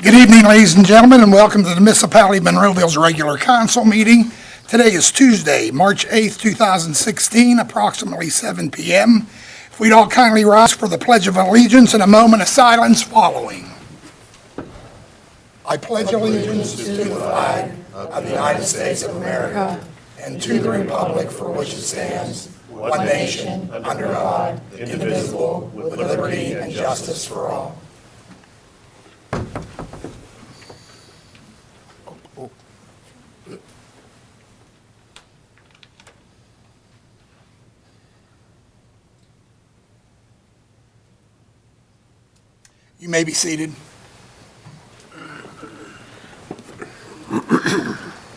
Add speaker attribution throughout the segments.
Speaker 1: Good evening, ladies and gentlemen, and welcome to the Municipality of Monroeville's regular council meeting. Today is Tuesday, March 8th, 2016, approximately 7 p.m. If we'd all kindly rise for the Pledge of Allegiance and a moment of silence following. I pledge allegiance to the flag of the United States of America and to the republic for which it stands, one nation, under God, indivisible, with liberty and justice for all. You may be seated.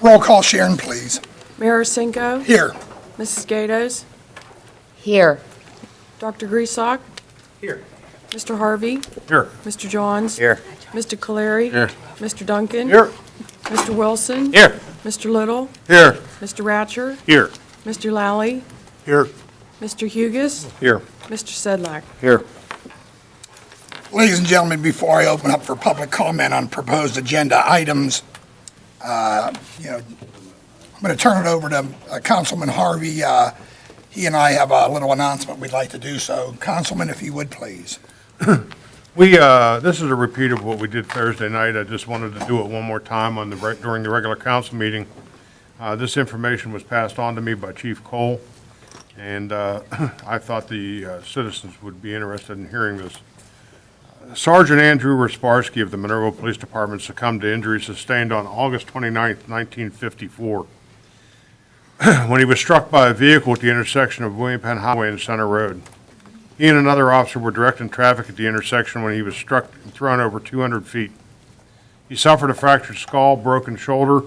Speaker 1: Roll call, Sharon, please.
Speaker 2: Mayor Cinco,
Speaker 1: Here.
Speaker 2: Mrs. Gatos,
Speaker 3: Here.
Speaker 2: Dr. Griesbach,
Speaker 1: Here.
Speaker 2: Mr. Harvey,
Speaker 4: Here.
Speaker 2: Mr. Johns,
Speaker 4: Here.
Speaker 2: Mr. Caleri,
Speaker 4: Here.
Speaker 2: Mr. Duncan,
Speaker 4: Here.
Speaker 2: Mr. Wilson,
Speaker 4: Here.
Speaker 2: Mr. Little,
Speaker 4: Here.
Speaker 2: Mr. Ratcher,
Speaker 4: Here.
Speaker 2: Mr. Lally,
Speaker 4: Here.
Speaker 2: Mr. Hugus,
Speaker 4: Here.
Speaker 2: Mr. Sedlak.
Speaker 4: Here.
Speaker 1: Ladies and gentlemen, before I open up for public comment on proposed agenda items, I'm going to turn it over to Councilman Harvey. He and I have a little announcement we'd like to do, so Councilman, if you would, please.
Speaker 4: This is a repeat of what we did Thursday night. I just wanted to do it one more time during the regular council meeting. This information was passed on to me by Chief Cole, and I thought the citizens would be interested in hearing this. Sergeant Andrew Rasparsky of the Monroeville Police Department succumbed to injuries sustained on August 29, 1954, when he was struck by a vehicle at the intersection of William Penn Highway and Center Road. He and another officer were directing traffic at the intersection when he was struck and thrown over 200 feet. He suffered a fractured skull, broken shoulder,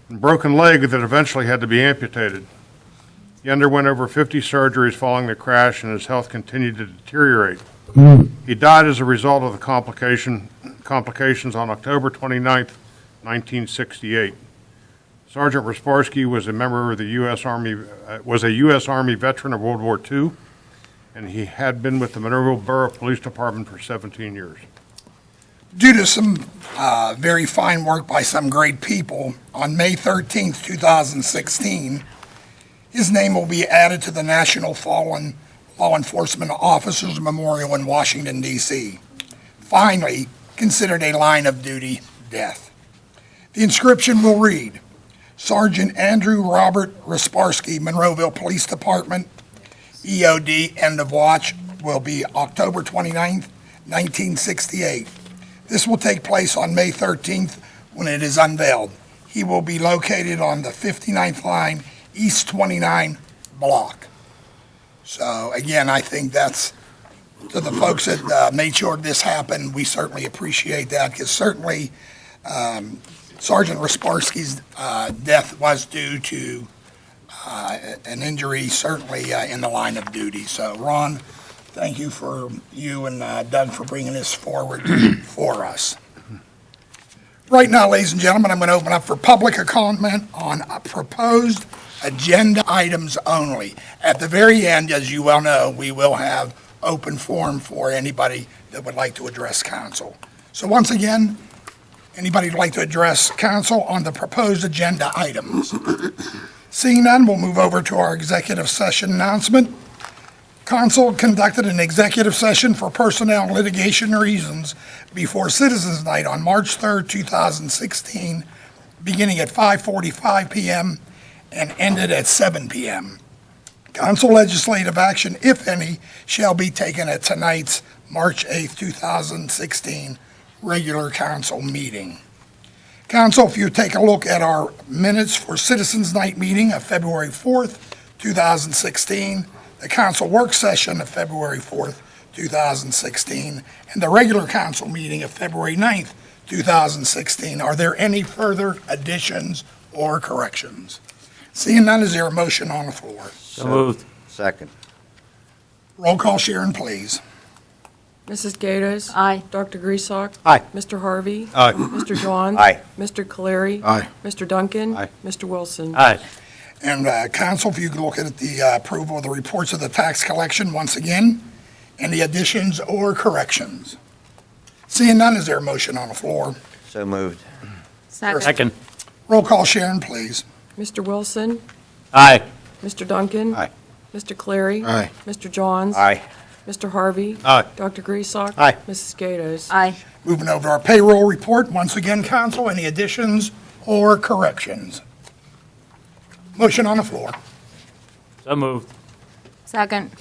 Speaker 4: and broken leg that eventually had to be amputated. He underwent over 50 surgeries following the crash, and his health continued to deteriorate. He died as a result of the complications on October 29, 1968. Sergeant Rasparsky was a member of the U.S. Army, was a U.S. Army veteran of World War II, and he had been with the Monroeville Borough Police Department for 17 years.
Speaker 1: Due to some very fine work by some great people, on May 13th, 2016, his name will be added to the National Fallen Law Enforcement Officers Memorial in Washington, D.C., finally considered a line of duty death. The inscription will read, Sergeant Andrew Robert Rasparsky, Monroeville Police Department, EOD, end of watch, will be October 29th, 1968. This will take place on May 13th when it is unveiled. He will be located on the 59th line, East 29 block. So again, I think that's, to the folks that made sure this happened, we certainly appreciate that, because certainly Sergeant Rasparsky's death was due to an injury, certainly in the line of duty. So Ron, thank you and Doug for bringing this forward for us. Right now, ladies and gentlemen, I'm going to open up for public comment on proposed agenda items only. At the very end, as you well know, we will have open forum for anybody that would like to address council. So once again, anybody who'd like to address council on the proposed agenda items? Seeing none, we'll move over to our executive session announcement. Council conducted an executive session for personnel and litigation reasons before Citizens Night on March 3rd, 2016, beginning at 5:45 p.m. and ended at 7 p.m. Council legislative action, if any, shall be taken at tonight's March 8th, 2016 regular council meeting. Council, if you take a look at our minutes for Citizens Night meeting of February 4th, 2016, the council work session of February 4th, 2016, and the regular council meeting of February 9th, 2016, are there any further additions or corrections? Seeing none, is there a motion on the floor?
Speaker 4: So moved.
Speaker 5: Second.
Speaker 1: Roll call, Sharon, please.
Speaker 2: Mrs. Gatos.
Speaker 3: Aye.
Speaker 2: Dr. Griesbach.
Speaker 5: Aye.
Speaker 2: Mr. Harvey.
Speaker 4: Aye.
Speaker 2: Mr. Johns.
Speaker 5: Aye.
Speaker 2: Mr. Caleri.
Speaker 4: Aye.
Speaker 2: Mr. Duncan.
Speaker 4: Aye.
Speaker 2: Mr. Wilson.
Speaker 4: Aye.
Speaker 1: And council, if you could look at the approval of the reports of the tax collection once again. Any additions or corrections? Seeing none, is there a motion on the floor?
Speaker 3: So moved.
Speaker 5: Second.
Speaker 1: Roll call, Sharon, please.
Speaker 2: Mr. Wilson,
Speaker 5: Aye.
Speaker 2: Mr. Duncan.
Speaker 3: Aye.
Speaker 2: Mr. Clary.
Speaker 3: Aye.
Speaker 2: Mr. Johns.
Speaker 3: Aye.
Speaker 2: Mr. Harvey.
Speaker 4: Aye.
Speaker 2: Dr. Griesbach.
Speaker 5: Aye.
Speaker 2: Mrs. Gatos.
Speaker 5: Aye.
Speaker 1: Moving over to our payroll report. Once again, council, any additions or corrections? Motion on the floor.
Speaker 5: So moved.
Speaker 6: Second.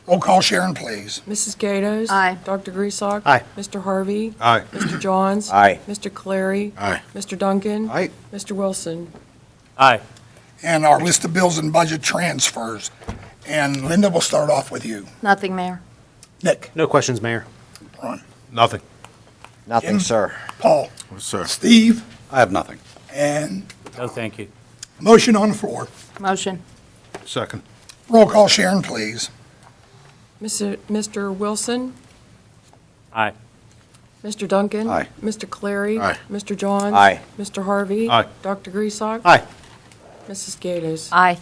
Speaker 1: Roll call, Sharon, please.
Speaker 2: Mrs. Gatos.
Speaker 6: Aye.
Speaker 2: Dr. Griesbach.
Speaker 5: Aye.
Speaker 2: Mr. Harvey.
Speaker 4: Aye.
Speaker 2: Mr. Johns.
Speaker 3: Aye.
Speaker 2: Mr. Clary.
Speaker 3: Aye.
Speaker 2: Mr. Duncan.
Speaker 3: Aye.
Speaker 2: Mr. Wilson.
Speaker 5: Aye.
Speaker 1: And our list of bills and budget transfers. And Linda, we'll start off with you.
Speaker 6: Nothing, Mayor.
Speaker 1: Nick,
Speaker 5: No questions, Mayor.
Speaker 1: Ron,
Speaker 4: Nothing.
Speaker 3: Nothing,
Speaker 1: Jim?
Speaker 3: sir.
Speaker 1: Paul,
Speaker 3: Sir.
Speaker 1: Steve,
Speaker 3: I have nothing.
Speaker 1: and
Speaker 5: No, thank you.
Speaker 1: motion on the floor.
Speaker 6: Motion.
Speaker 4: Second.
Speaker 1: Roll call, Sharon, please.
Speaker 2: Mr. Wilson.
Speaker 5: Aye.
Speaker 2: Mr. Duncan.
Speaker 3: Aye.
Speaker 2: Mr. Clary.
Speaker 3: Aye.
Speaker 2: Mr. Johns.
Speaker 3: Aye.
Speaker 2: Mr. Harvey.
Speaker 4: Aye.
Speaker 2: Dr. Griesbach.
Speaker 5: Aye.
Speaker 2: Mrs. Gatos.
Speaker 6: Aye.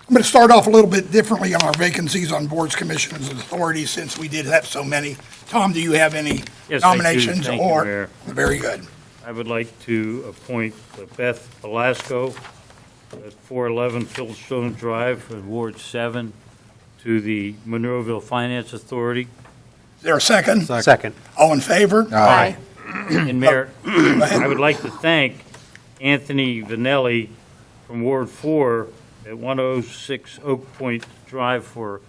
Speaker 1: I'm going to start off a little bit differently on our vacancies on boards, commissions, and authorities, since we did have so many. Tom, do you have any
Speaker 7: Yes, I do.
Speaker 1: nominations?
Speaker 7: Thank you,
Speaker 1: or
Speaker 7: Mayor.
Speaker 1: Very good.
Speaker 7: I would like to appoint Beth Velasco at 411 Fieldstone Drive in Ward 7 to the Monroeville Finance Authority.
Speaker 1: Is there a second?
Speaker 5: Second.
Speaker 1: All in favor?
Speaker 6: Aye.
Speaker 7: And Mayor, I would like to thank Anthony Vanelli from Ward 4 at 106 Oak Point Drive for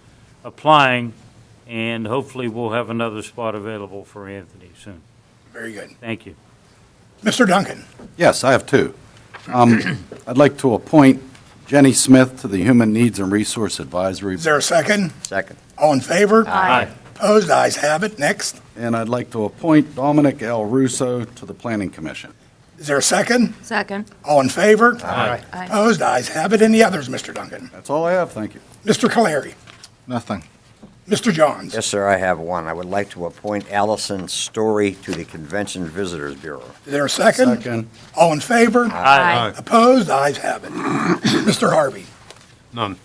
Speaker 7: applying, and hopefully we'll have another spot available for Anthony soon.
Speaker 1: Very good.
Speaker 7: Thank you.
Speaker 1: Mr. Duncan,
Speaker 8: Yes, I have two. I'd like to appoint Jenny Smith to the Human Needs and Resource Advisory,
Speaker 1: is there a second?
Speaker 3: Second.
Speaker 1: All in favor?
Speaker 6: Aye.
Speaker 1: Opposed? Ayes have it. Next.
Speaker 8: and I'd like to appoint Dominic L. Russo to the Planning Commission.
Speaker 1: Is there a second?
Speaker 6: Second.
Speaker 1: All in favor?
Speaker 7: Aye.
Speaker 6: Aye.
Speaker 1: Opposed? Ayes have it. Any others, Mr. Duncan?
Speaker 8: That's all I have, thank you.
Speaker 1: Mr. Caleri?
Speaker 3: Nothing.
Speaker 1: Mr. Johns?
Speaker 3: Yes, sir, I have one. I would like to appoint Allison Story to the Convention Visitors Bureau.
Speaker 1: Is there a second?
Speaker 8: Second.
Speaker 1: All in favor?
Speaker 6: Aye.
Speaker 1: Opposed? Ayes have it. Mr. Harvey?
Speaker 4: None.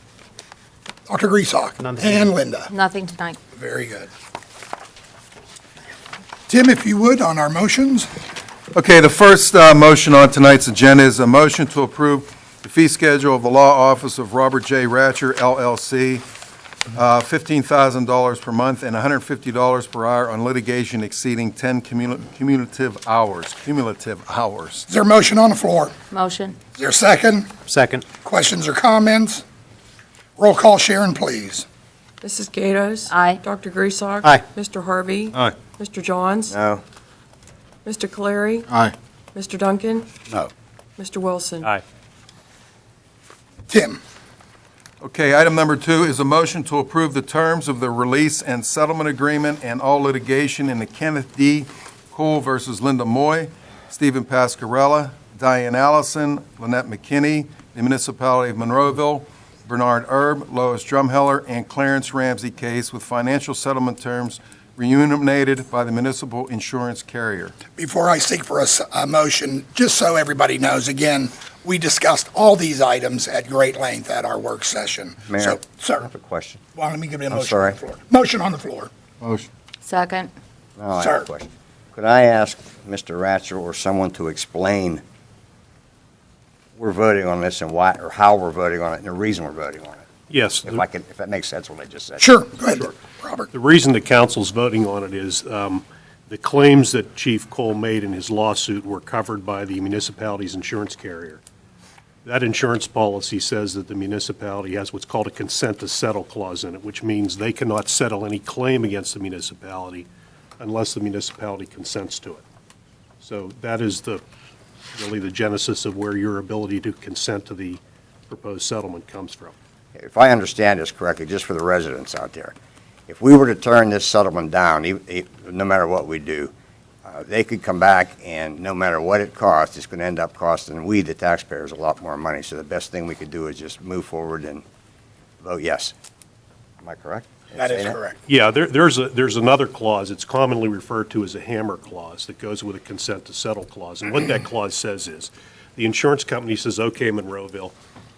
Speaker 1: Dr. Griesbach?
Speaker 5: None.
Speaker 1: And Linda?
Speaker 6: Nothing tonight.
Speaker 1: Very good. Tim, if you would, on our motions?
Speaker 9: Okay, the first motion on tonight's agenda is a motion to approve the fee schedule of the Law Office of Robert J. Ratcher, LLC, $15,000 per month and $150 per hour on litigation exceeding 10 cumulative hours. Is there a motion on the floor?
Speaker 6: Motion.
Speaker 1: Is there a second?
Speaker 5: Second.
Speaker 1: Questions or comments? Roll call, Sharon, please.
Speaker 2: Mrs. Gatos.
Speaker 6: Aye.
Speaker 2: Dr. Griesbach.
Speaker 5: Aye.
Speaker 2: Mr. Harvey.
Speaker 4: Aye.
Speaker 2: Mr. Johns.
Speaker 3: No.
Speaker 2: Mr. Clary.
Speaker 3: Aye.
Speaker 2: Mr. Duncan.
Speaker 8: No.
Speaker 2: Mr. Wilson.
Speaker 5: Aye.
Speaker 1: Tim?
Speaker 9: Okay, item number 2 is a motion to approve the terms of the release and settlement agreement and all litigation in the Kenneth D. Cole versus Linda Moy, Stephen Pascarella, Diane Allison, Lynette McKinney, the Municipality of Monroeville, Bernard Erb, Lois Drumheller, and Clarence Ramsey case with financial settlement terms remunerated by the municipal insurance carrier.
Speaker 1: Before I seek for a motion, just so everybody knows, again, we discussed all these items at great length at our work session.
Speaker 3: Mayor,
Speaker 1: So,
Speaker 3: I
Speaker 1: sir,
Speaker 3: have a question.
Speaker 1: well, let me give you a
Speaker 3: I'm
Speaker 1: motion on the
Speaker 3: sorry.
Speaker 1: floor. Motion on the floor.
Speaker 8: Motion.
Speaker 6: Second.
Speaker 3: No, I
Speaker 1: Sir.
Speaker 3: have a question. Could I ask Mr. Ratcher or someone to explain we're voting on this and why, or how we're voting on it, and the reason we're voting on it?
Speaker 10: Yes,
Speaker 3: If that makes sense what I just said.
Speaker 1: Sure, go ahead, Robert.
Speaker 10: the reason the council's voting on it is the claims that Chief Cole made in his lawsuit were covered by the municipality's insurance carrier. That insurance policy says that the municipality has what's called a consent to settle clause in it, which means they cannot settle any claim against the municipality unless the municipality consents to it. So that is really the genesis of where your ability to consent to the proposed settlement comes from.
Speaker 3: If I understand this correctly, just for the residents out there, if we were to turn this settlement down, no matter what we do, they could come back and no matter what it costs, it's going to end up costing we, the taxpayers, a lot more money. So the best thing we could do is just move forward and vote yes. Am I correct?
Speaker 1: That is
Speaker 3: Saying
Speaker 1: correct.
Speaker 10: Yeah, there's another clause, it's commonly referred to as a hammer clause that goes with a consent to settle clause. And what that clause says is, the insurance company says, okay, Monroeville,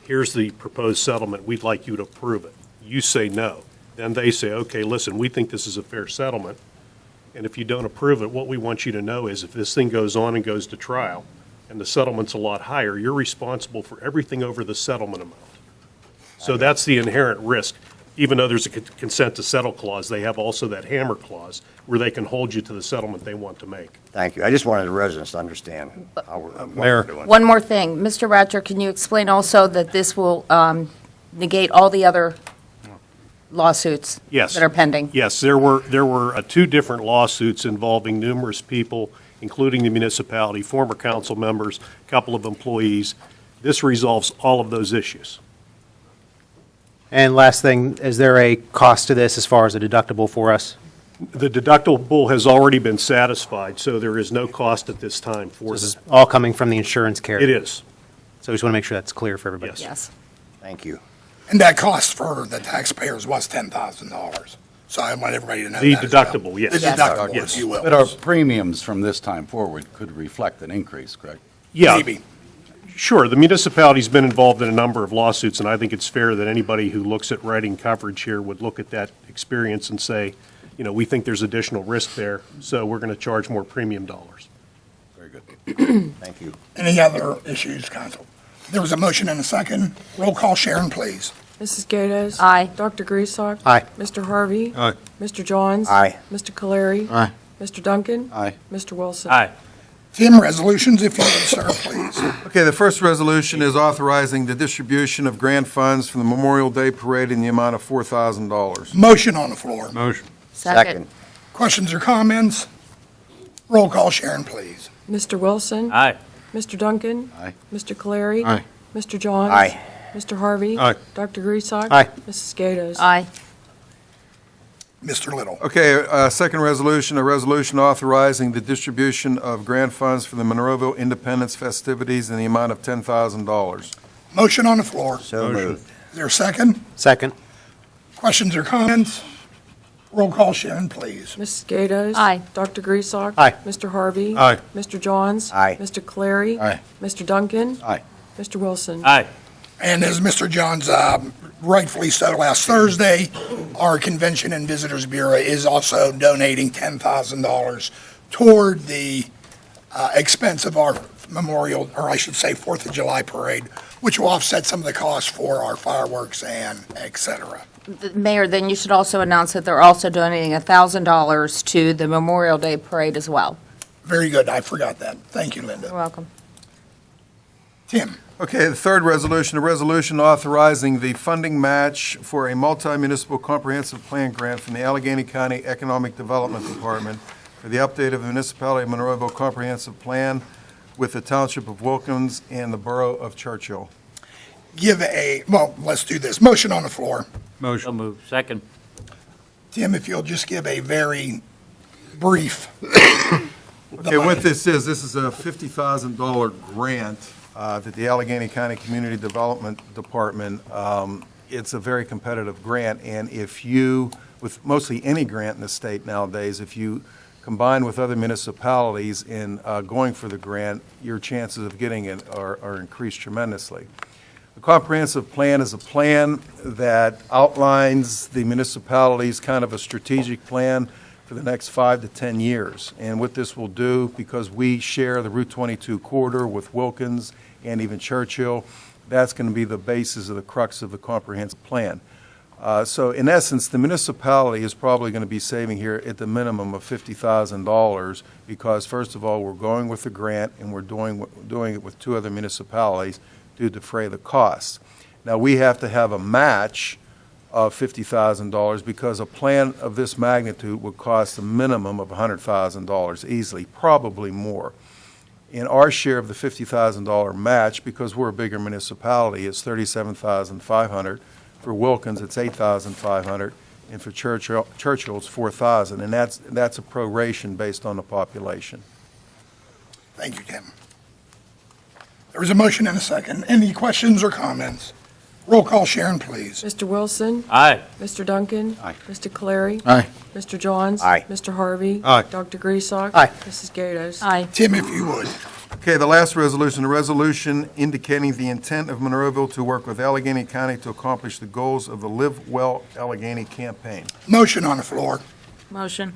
Speaker 10: here's the proposed settlement, we'd like you to approve it. You say no. Then they say, okay, listen, we think this is a fair settlement, and if you don't approve it, what we want you to know is if this thing goes on and goes to trial, and the settlement's a lot higher, you're responsible for everything over the settlement amount. So that's the inherent risk. Even though there's a consent to settle clause, they have also that hammer clause where they can hold you to the settlement they want to make.
Speaker 3: Thank you. I just wanted the residents to understand how we're what
Speaker 4: Mayor.
Speaker 3: we're doing.
Speaker 6: One more thing. Mr. Ratcher, can you explain also that this will negate all the other lawsuits
Speaker 10: Yes.
Speaker 6: that are pending?
Speaker 10: Yes, there were two different lawsuits involving numerous people, including the municipality, former council members, a couple of employees. This resolves all of those issues.
Speaker 5: And last thing, is there a cost to this as far as a deductible for us?
Speaker 10: The deductible has already been satisfied, so there is no cost at this time for
Speaker 5: This is
Speaker 10: this.
Speaker 5: all coming from the insurance carrier?
Speaker 10: It is.
Speaker 5: So we just want to make sure that's clear for everybody.
Speaker 10: Yes.
Speaker 6: Yes.
Speaker 3: Thank you.
Speaker 1: And that cost for the taxpayers was $10,000. So I want everybody to know
Speaker 10: The
Speaker 1: that as well.
Speaker 10: deductible, yes.
Speaker 1: The deductible,
Speaker 10: Yes.
Speaker 1: if you will.
Speaker 8: But our premiums from this time forward could reflect an increase, correct?
Speaker 10: Yeah,
Speaker 1: Maybe.
Speaker 10: sure. The municipality's been involved in a number of lawsuits, and I think it's fair that anybody who looks at writing coverage here would look at that experience and say, you know, we think there's additional risk there, so we're going to charge more premium dollars.
Speaker 8: Very good.
Speaker 3: Thank you.
Speaker 1: Any other issues, council? There was a motion and a second. Roll call, Sharon, please.
Speaker 2: Mrs. Gatos?
Speaker 6: Aye.
Speaker 2: Dr. Griesbach?
Speaker 5: Aye.
Speaker 2: Mr. Harvey?
Speaker 4: Aye.
Speaker 2: Mr. Johns?
Speaker 3: Aye.
Speaker 2: Mr. Caleri?
Speaker 8: Aye.
Speaker 2: Mr. Duncan?
Speaker 8: Aye.
Speaker 2: Mr. Wilson?
Speaker 7: Aye.
Speaker 1: Tim, resolutions, if you would, sir, please.
Speaker 9: Okay, the first resolution is authorizing the distribution of grant funds for the Memorial Day Parade in the amount of $4,000.
Speaker 1: Motion on the floor.
Speaker 4: Motion.
Speaker 6: Second.
Speaker 1: Questions or comments? Roll call, Sharon, please.
Speaker 2: Mr. Wilson?
Speaker 7: Aye.
Speaker 2: Mr. Duncan?
Speaker 8: Aye.
Speaker 2: Mr. Caleri?
Speaker 8: Aye.
Speaker 2: Mr. Johns?
Speaker 3: Aye.
Speaker 2: Mr. Harvey?
Speaker 4: Aye.
Speaker 2: Dr. Griesbach?
Speaker 5: Aye.
Speaker 2: Mrs. Gatos?
Speaker 6: Aye.
Speaker 1: Mr. Little.
Speaker 9: Okay, second resolution, a resolution authorizing the distribution of grant funds for the Monroeville Independence festivities in the amount of $10,000.
Speaker 1: Motion on the floor.
Speaker 3: So
Speaker 4: Motion.
Speaker 3: moved.
Speaker 1: Is there a second?
Speaker 5: Second?
Speaker 1: Questions or comments? Roll call, Sharon, please.
Speaker 2: Mrs. Gatos?
Speaker 6: Aye.
Speaker 2: Dr. Griesbach?
Speaker 5: Aye.
Speaker 2: Mr. Harvey?
Speaker 4: Aye.
Speaker 2: Mr. Johns?
Speaker 3: Aye.
Speaker 2: Mr. Caleri?
Speaker 8: Aye.
Speaker 2: Mr. Duncan?
Speaker 8: Aye.
Speaker 2: Mr. Wilson?
Speaker 7: Aye.
Speaker 1: And as Mr. Johns rightfully so last Thursday, our Convention and Visitors Bureau is also donating $10,000 toward the expense of our Memorial, or I should say, 4th of July parade, which will offset some of the costs for our fireworks and et cetera.
Speaker 6: Mayor, then you should also announce that they're also donating $1,000 to the Memorial Day Parade as well.
Speaker 1: Very good. I forgot that. Thank you, Linda.
Speaker 6: You're welcome.
Speaker 1: Tim.
Speaker 9: Okay, the third resolution, a resolution authorizing the funding match for a multi-municipal comprehensive plan grant from the Allegheny County Economic Development Department for the update of the municipality of Monroeville comprehensive plan with the Township of Wilkins and the Borough of Churchill.
Speaker 1: Let's do this. Motion on the floor.
Speaker 7: So
Speaker 4: Motion.
Speaker 7: moved. Second.
Speaker 1: Tim, if you'll just give a very brief.
Speaker 9: Okay, what this is a $50,000 grant that the Allegheny County Community Development Department, it's a very competitive grant, and if you, with mostly any grant in the state nowadays, if you combine with other municipalities in going for the grant, your chances of getting it are increased tremendously. The comprehensive plan is a plan that outlines the municipality's kind of a strategic plan for the next 5 to 10 years. And what this will do, because we share the Route 22 corridor with Wilkins and even Churchill, that's going to be the basis of the crux of the comprehensive plan. So in essence, the municipality is probably going to be saving here at the minimum of $50,000 because, first of all, we're going with the grant and we're doing it with 2 other municipalities to defray the costs. Now, we have to have a match of $50,000 because a plan of this magnitude would cost a minimum of $100,000 easily, probably more. In our share of the $50,000 match, because we're a bigger municipality, it's $37,500. For Wilkins, it's $8,500, and for Churchill, it's $4,000, and that's a proration based on the population.
Speaker 1: Thank you, Tim. There was a motion and a second. Any questions or comments? Roll call, Sharon, please.
Speaker 2: Mr. Wilson?
Speaker 7: Aye.
Speaker 2: Mr. Duncan?
Speaker 8: Aye.
Speaker 2: Mr. Caleri?
Speaker 8: Aye.
Speaker 2: Mr. Johns?
Speaker 3: Aye.
Speaker 2: Mr. Harvey?
Speaker 4: Aye.
Speaker 2: Dr. Griesbach?
Speaker 5: Aye.
Speaker 2: Mrs. Gatos?
Speaker 6: Aye.
Speaker 1: Tim, if you would.
Speaker 9: Okay, the last resolution, a resolution indicating the intent of Monroeville to work with Allegheny County to accomplish the goals of the Live Well Allegheny campaign.
Speaker 1: Motion on the floor.
Speaker 6: Motion.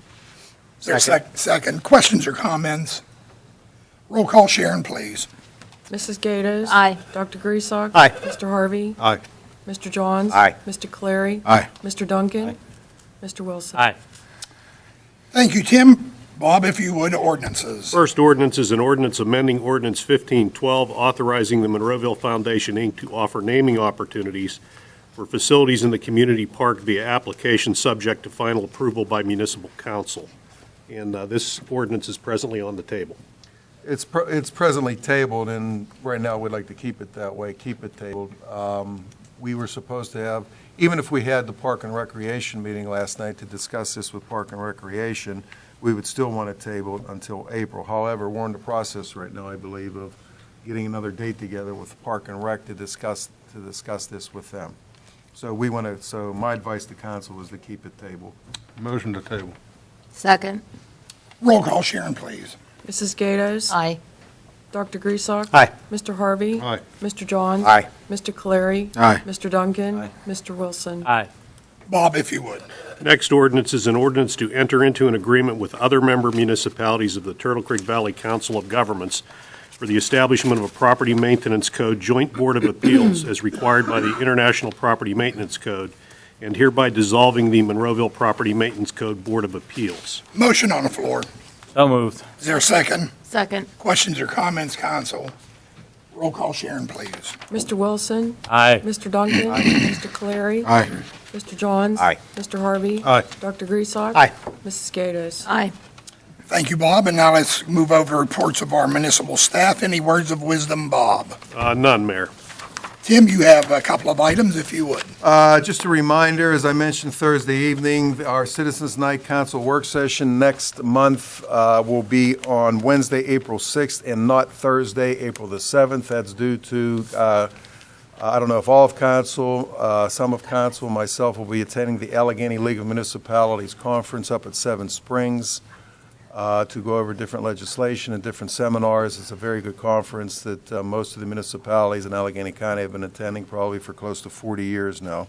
Speaker 1: Is there a second? Questions or comments? Roll call, Sharon, please.
Speaker 2: Mrs. Gatos?
Speaker 6: Aye.
Speaker 2: Dr. Griesbach?
Speaker 5: Aye.
Speaker 2: Mr. Harvey?
Speaker 8: Aye.
Speaker 2: Mr. Johns?
Speaker 3: Aye.
Speaker 2: Mr. Clary?
Speaker 8: Aye.
Speaker 2: Mr. Duncan? Mr. Wilson?
Speaker 7: Aye.
Speaker 1: Thank you, Tim. Bob, if you would, ordinances.
Speaker 10: First ordinance is an ordinance amending Ordinance 1512, authorizing the Monroeville Foundation, Inc. to offer naming opportunities for facilities in the community park via application subject to final approval by municipal council. And this ordinance is presently on the table.
Speaker 9: It's presently tabled, and right now we'd like to keep it that way, keep it tabled. We were supposed to have, even if we had the Park and Recreation meeting last night to discuss this with Park and Recreation, we would still want it tabled until April. However, we're in the process right now, I believe, of getting another date together with Park and Rec to discuss this with them. So so my advice to council is to keep it tabled.
Speaker 4: Motion to table.
Speaker 6: Second.
Speaker 1: Roll call, Sharon, please.
Speaker 2: Mrs. Gatos?
Speaker 6: Aye.
Speaker 2: Dr. Griesbach?
Speaker 5: Aye.
Speaker 2: Mr. Harvey?
Speaker 4: Aye.
Speaker 2: Mr. Johns?
Speaker 3: Aye.
Speaker 2: Mr. Clary?
Speaker 8: Aye.
Speaker 2: Mr. Duncan? Mr. Wilson?
Speaker 7: Aye.
Speaker 1: Bob, if you would.
Speaker 10: Next ordinance is an ordinance to enter into an agreement with other member municipalities of the Turtle Creek Valley Council of Governments for the establishment of a Property Maintenance Code Joint Board of Appeals as required by the International Property Maintenance Code, and hereby dissolving the Monroeville Property Maintenance Code Board of Appeals.
Speaker 1: Motion on the floor.
Speaker 7: So moved.
Speaker 1: Is there a second?
Speaker 6: Second.
Speaker 1: Questions or comments, council? Roll call, Sharon, please.
Speaker 2: Mr. Wilson?
Speaker 7: Aye.
Speaker 2: Mr. Duncan? Mr. Clary?
Speaker 8: Aye.
Speaker 2: Mr. Johns?
Speaker 3: Aye.
Speaker 2: Mr. Harvey?
Speaker 4: Aye.
Speaker 2: Dr. Griesbach?
Speaker 5: Aye.
Speaker 2: Mrs. Gatos?
Speaker 6: Aye.
Speaker 1: Thank you, Bob. And now let's move over to reports of our municipal staff. Any words of wisdom, Bob?
Speaker 10: None, Mayor.
Speaker 1: Tim, you have a couple of items, if you would.
Speaker 9: Just a reminder, as I mentioned Thursday evening, our Citizens Night Council work session next month will be on Wednesday, April 6th, and not Thursday, April the 7th. That's due to, I don't know if all of council, some of council, myself will be attending the Allegheny League of Municipalities Conference up at Seven Springs to go over different legislation and different seminars. It's a very good conference that most of the municipalities in Allegheny County have been attending probably for close to 40 years now.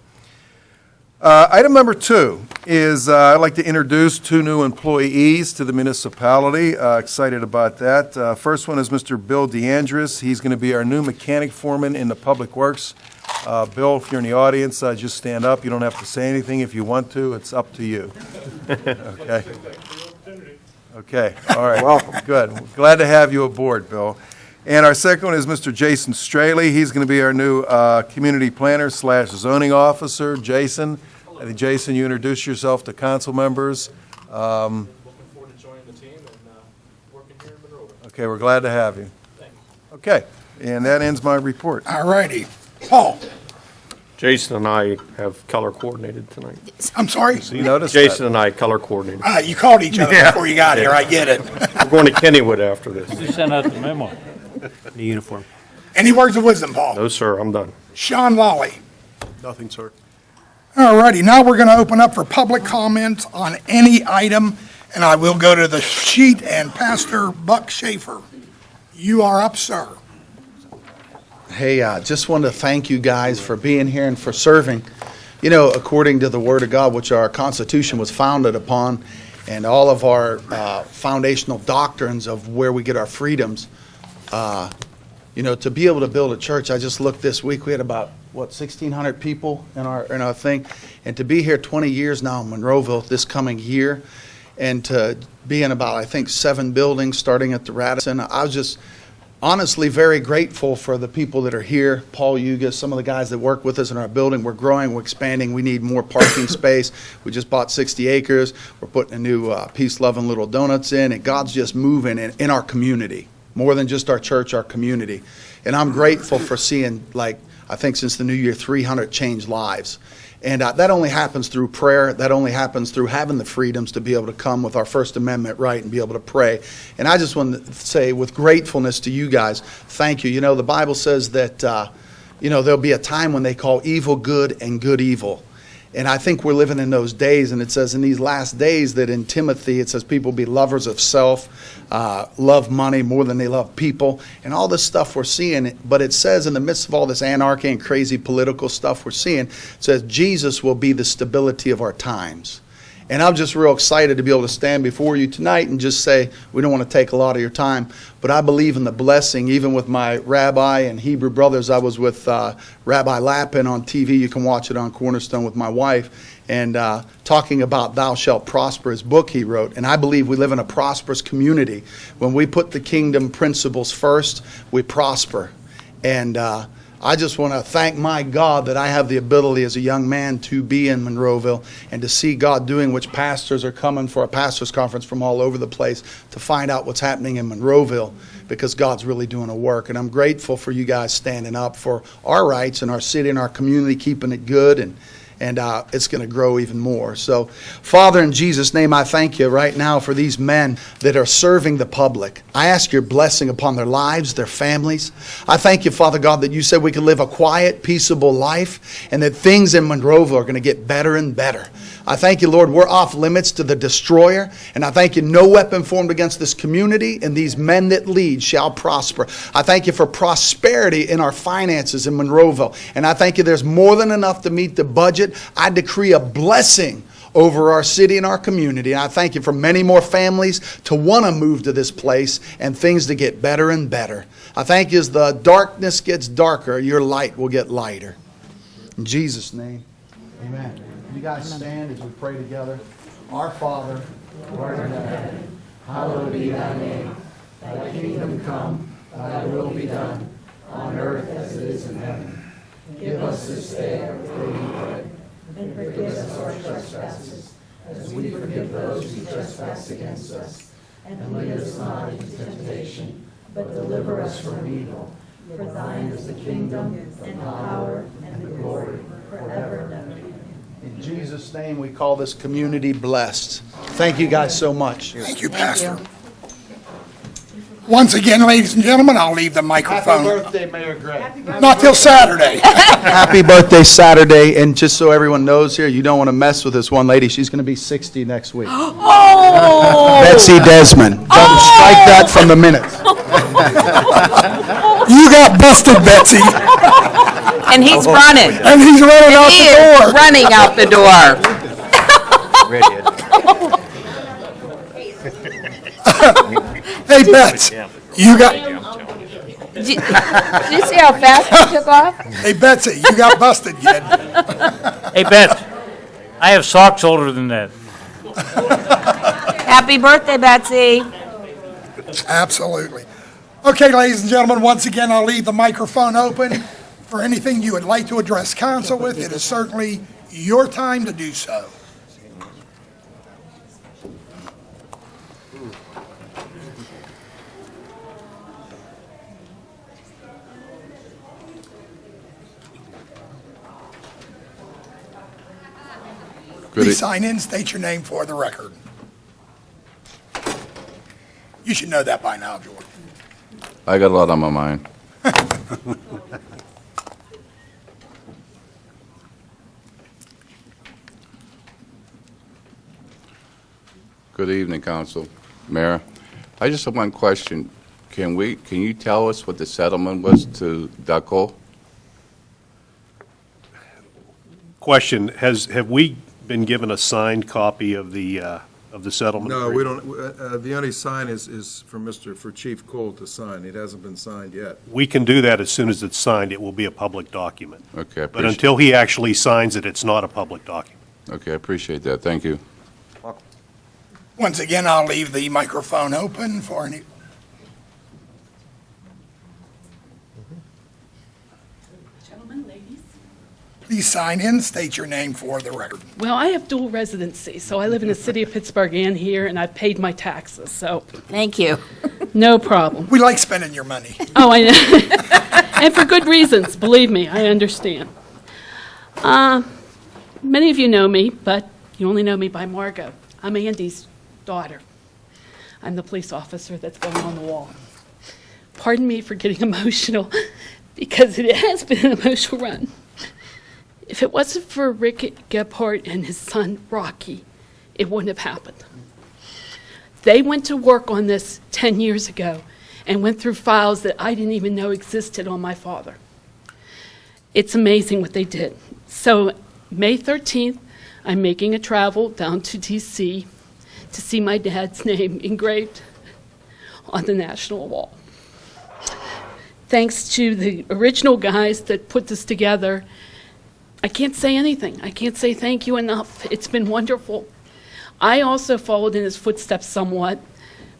Speaker 9: Item number 2 is I'd like to introduce 2 new employees to the municipality. Excited about that. First one is Mr. Bill DeAndres. He's going to be our new mechanic foreman in the Public Works. Bill, if you're in the audience, just stand up. You don't have to say anything if you want to. It's up to you. Okay. Okay, all right.
Speaker 3: Welcome.
Speaker 9: Good. Glad to have you aboard, Bill. And our second one is Mr. Jason Straley. He's going to be our new community planner / zoning officer. Jason, I think, Jason, you introduce yourself to council members.
Speaker 11: Looking forward to joining the team and working here in Monroe.
Speaker 9: Okay, we're glad to have you.
Speaker 11: Thanks.
Speaker 9: Okay, and that ends my report.
Speaker 1: All righty. Paul,
Speaker 11: Jason and I have color coordinated tonight.
Speaker 1: I'm sorry?
Speaker 9: You noticed
Speaker 11: Jason and I color coordinated.
Speaker 1: You called each other before you got here. I get it.
Speaker 11: We're going to Kennywood after this.
Speaker 7: Who sent out the memo?
Speaker 5: The uniform.
Speaker 1: Any words of wisdom, Paul?
Speaker 11: No, sir, I'm done.
Speaker 1: Sean Lawley.
Speaker 8: Nothing, sir.
Speaker 1: All righty, now we're going to open up for public comments on any item, and I will go to the sheet, and Pastor Buck Schaefer, you are up, sir.
Speaker 12: Hey, just wanted to thank you guys for being here and for serving. You know, according to the Word of God, which our Constitution was founded upon, and all of our foundational doctrines of where we get our freedoms, you know, to be able to build a church, I just looked this week, we had about, 1,600 people in our thing, and to be here 20 years now in Monroeville this coming year, and to be in about, I think, 7 buildings, starting at the Radisson, I was just honestly very grateful for the people that are here. Paul Yugas, some of the guys that work with us in our building. We're growing, we're expanding. We need more parking space. We just bought 60 acres. We're putting a new Peace, Love, and Little Donuts in, and God's just moving in our community, more than just our church, our community. And I'm grateful for seeing, like, I think since the new year, 300 changed lives. And that only happens through prayer. That only happens through having the freedoms to be able to come with our First Amendment right and be able to pray. And I just want to say with gratefulness to you guys, thank you. You know, the Bible says that, you know, there'll be a time when they call evil good and good evil. And I think we're living in those days, and it says in these last days that in Timothy, it says people be lovers of self, love money more than they love people, and all this stuff we're seeing. But it says in the midst of all this anarchy and crazy political stuff we're seeing, it says Jesus will be the stability of our times. And I'm just real excited to be able to stand before you tonight and just say, we don't want to take a lot of your time, but I believe in the blessing. Even with my rabbi and Hebrew brothers, I was with Rabbi Lappin on TV. You can watch it on Cornerstone with my wife. And talking about Thou Shalt Prosper, his book he wrote. And I believe we live in a prosperous community. When we put the kingdom principles first, we prosper. And I just want to thank my God that I have the ability as a young man to be in Monroeville and to see God doing, which pastors are coming for a pastor's conference from all over the place to find out what's happening in Monroeville, because God's really doing a work. And I'm grateful for you guys standing up for our rights in our city and our community, keeping it good, and it's going to grow even more. So, Father, in Jesus' name, I thank you right now for these men that are serving the public. I ask your blessing upon their lives, their families. I thank you, Father God, that you said we could live a quiet, peaceable life, and that things in Monroeville are going to get better and better. I thank you, Lord, we're off limits to the destroyer, and I thank you, no weapon formed against this community and these men that lead shall prosper. I thank you for prosperity in our finances in Monroeville, and I thank you there's more than enough to meet the budget. I decree a blessing over our city and our community, and I thank you for many more families to want to move to this place and things to get better and better. I thank you as the darkness gets darker, your light will get lighter. In Jesus' name, amen. You guys stand as we pray together. Our Father, who art in heaven, hallowed be thy name. Thy kingdom come, thy will be done, on earth as it is in heaven. Give us this day our daily bread, and forgive us our trespasses, as we forgive those who trespass against us. And lead us not into temptation, but deliver us from evil. For thine is the kingdom, and the power, and the glory, forever and ever. In Jesus' name, we call this community blessed. Thank you guys so much.
Speaker 1: Thank you, Pastor. Once again, ladies and gentlemen, I'll leave the microphone.
Speaker 12: Happy birthday, Mayor Gray.
Speaker 1: Not till Saturday.
Speaker 12: Happy birthday Saturday. And just so everyone knows here, you don't want to mess with this one lady. She's going to be 60 next week.
Speaker 6: Oh!
Speaker 12: Betsy Desmond. Don't strike that from the minutes.
Speaker 1: You got busted, Betsy.
Speaker 6: And he's running.
Speaker 1: And he's running out
Speaker 6: He
Speaker 1: the
Speaker 6: is
Speaker 1: door.
Speaker 6: running out the door.
Speaker 1: Hey, Bets, you got,
Speaker 6: Did you see how fast he took off?
Speaker 1: hey, Betsy, you got busted, kid.
Speaker 7: Hey, Beth, I have socks older than that.
Speaker 6: Happy birthday, Betsy.
Speaker 1: Absolutely. Okay, ladies and gentlemen, once again, I'll leave the microphone open for anything you would like to address council with. It is certainly your time to do so. Please sign in, state your name for the record. You should know that by now, George.
Speaker 13: I got a lot on my mind. Good evening, Council. Mayor, I just have one question. Can you tell us what the settlement was to Ducko?
Speaker 10: Question, have we been given a signed copy of the settlement?
Speaker 9: No, we
Speaker 10: agreement?
Speaker 9: don't, the only sign is for Chief Cole to sign. It hasn't been signed yet.
Speaker 10: We can do that as soon as it's signed. It will be a public document.
Speaker 13: Okay, I
Speaker 10: But until he actually signs it, it's not a public document.
Speaker 13: Okay, I appreciate that. Thank you.
Speaker 1: Once again, I'll leave the microphone open for any.
Speaker 14: Gentlemen, ladies.
Speaker 1: Please sign in, state your name for the record.
Speaker 14: Well, I have dual residency, so I live in the city of Pittsburgh and here, and I've paid my taxes, so
Speaker 6: Thank you.
Speaker 14: no problem.
Speaker 1: We like spending your money.
Speaker 14: Oh, I know. And for good reasons, believe me, I understand. Many of you know me, but you only know me by Margot. I'm Andy's daughter. I'm the police officer that's going on the wall. Pardon me for getting emotional, because it has been an emotional run. If it wasn't for Rick Gephardt and his son Rocky, it wouldn't have happened. They went to work on this 10 years ago and went through files that I didn't even know existed on my father. It's amazing what they did. So May 13th, I'm making a travel down to D.C. to see my dad's name engraved on the National Wall. Thanks to the original guys that put this together, I can't say anything. I can't say thank you enough. It's been wonderful. I also followed in his footsteps somewhat.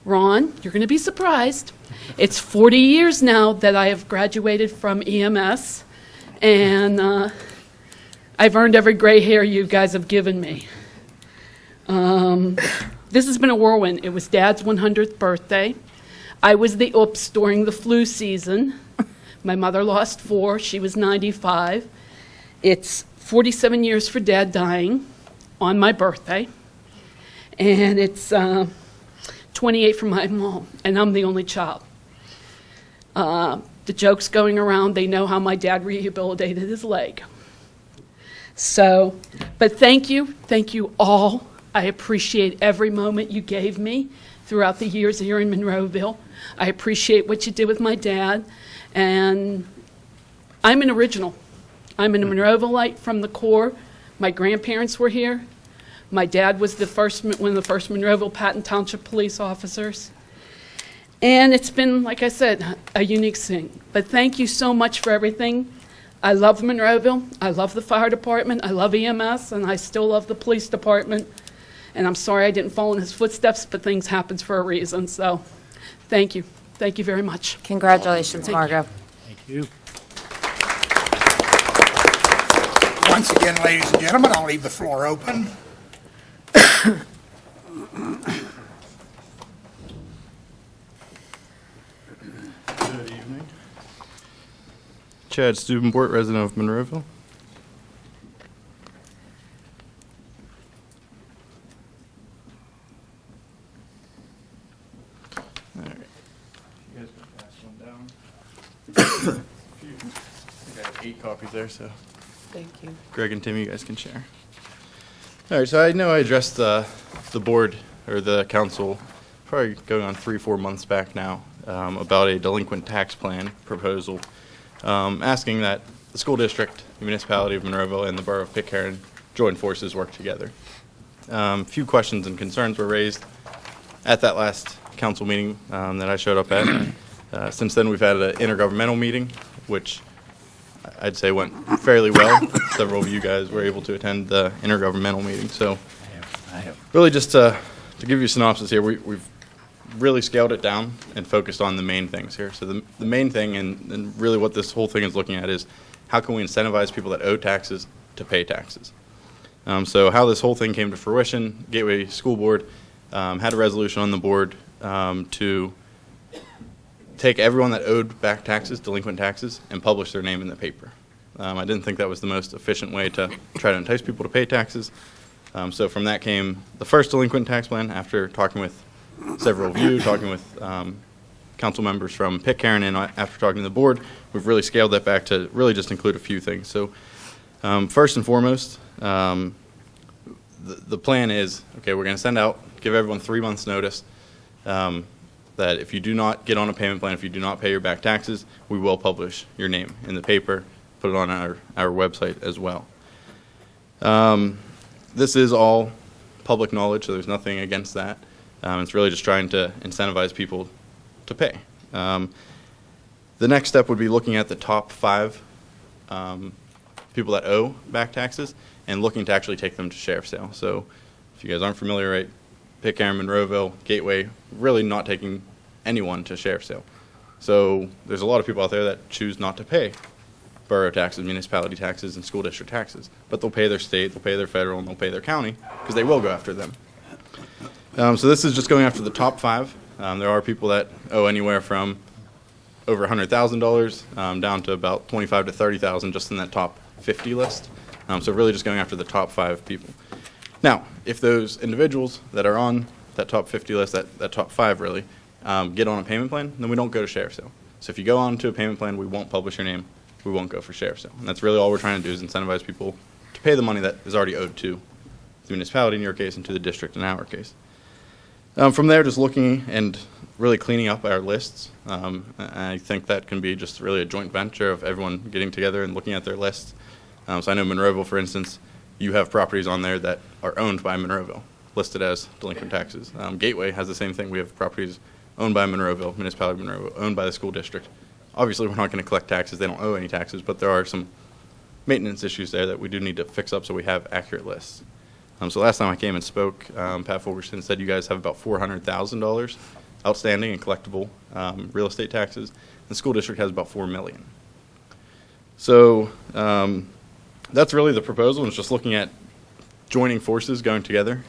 Speaker 14: Ron, you're going to be surprised. It's 40 years now that I have graduated from EMS, and I've earned every gray hair you guys have given me. This has been a whirlwind. It was Dad's 100th birthday. I was the oops during the flu season. My mother lost 4. She was 95. It's 47 years for Dad dying on my birthday. And it's 28 for my mom, and I'm the only child. The joke's going around, they know how my dad rehabilitated his leg. So, but thank you all. I appreciate every moment you gave me throughout the years here in Monroeville. I appreciate what you did with my dad, and I'm an original. I'm a Monroevilleite from the core. My grandparents were here. My dad was one of the first Monroeville Patton Township police officers. And it's been, like I said, a unique thing. But thank you so much for everything. I love Monroeville. I love the fire department. I love EMS, and I still love the police department. And I'm sorry I didn't follow in his footsteps, but things happen for a reason. So thank you. Thank you very much.
Speaker 6: Congratulations, Margot.
Speaker 7: Thank you.
Speaker 1: Once again, ladies and gentlemen, I'll leave the floor open.
Speaker 15: Good evening. Chad Steubenbort, resident of Monroeville. All right. You guys can pass one down. I got 8 copies there, so
Speaker 2: Thank you.
Speaker 15: Greg and Tim, you guys can share. All right, so I know I addressed the board or the council probably going on 3-4 months back now about a delinquent tax plan proposal, asking that the school district, the municipality of Monroeville, and the borough of Pitcairn join forces, work together. A few questions and concerns were raised at that last council meeting that I showed up at. Since then, we've had an intergovernmental meeting, which I'd say went fairly well. Several of you guys were able to attend the intergovernmental meeting. So really just to give you a synopsis here, we've really scaled it down and focused on the main things here. So the main thing and really what this whole thing is looking at is how can we incentivize people that owe taxes to pay taxes. So how this whole thing came to fruition, Gateway School Board had a resolution on the board to take everyone that owed back taxes, delinquent taxes, and publish their name in the paper. I didn't think that was the most efficient way to try to entice people to pay taxes. So from that came the first delinquent tax plan after talking with several of you, talking with council members from Pitcairn, and after talking to the board, we've really scaled that back to really just include a few things. So first and foremost, the plan is, okay, we're going to send out, give everyone 3 months notice, that if you do not get on a payment plan, if you do not pay your back taxes, we will publish your name in the paper, put it on our website as well. This is all public knowledge, so there's nothing against that. It's really just trying to incentivize people to pay. The next step would be looking at the top 5 people that owe back taxes and looking to actually take them to sheriff's sale. So if you guys aren't familiar, right, Pitcairn, Monroeville, Gateway, really not taking anyone to sheriff's sale. So there's a lot of people out there that choose not to pay borough taxes, municipality taxes, and school district taxes. But they'll pay their state, they'll pay their federal, and they'll pay their county because they will go after them. So this is just going after the top 5. There are people that owe anywhere from over $100,000 down to about $25,000 to $30,000 just in that top 50 list. So really just going after the top 5 people. Now, if those individuals that are on that top 50 list, that top 5 really, get on a payment plan, then we don't go to sheriff's sale. So if you go on to a payment plan, we won't publish your name we won't go for sheriff's sale. And that's really all we're trying to do is incentivize people to pay the money that is already owed to the municipality in your case and to the district in our case. From there, just looking and really cleaning up our lists. I think that can be just really a joint venture of everyone getting together and looking at their lists. So I know Monroeville, for instance, you have properties on there that are owned by Monroeville, listed as delinquent taxes. Gateway has the same thing. We have properties owned by Monroeville, municipality of Monroeville, owned by the school district. Obviously, we're not going to collect taxes. They don't owe any taxes, but there are some maintenance issues there that we do need to fix up so we have accurate lists. So last time I came and spoke, Pat Fulgerson said you guys have about $400,000 outstanding in collectible real estate taxes. The school district has about $4 million. So that's really the proposal, and it's just looking at joining forces, going together.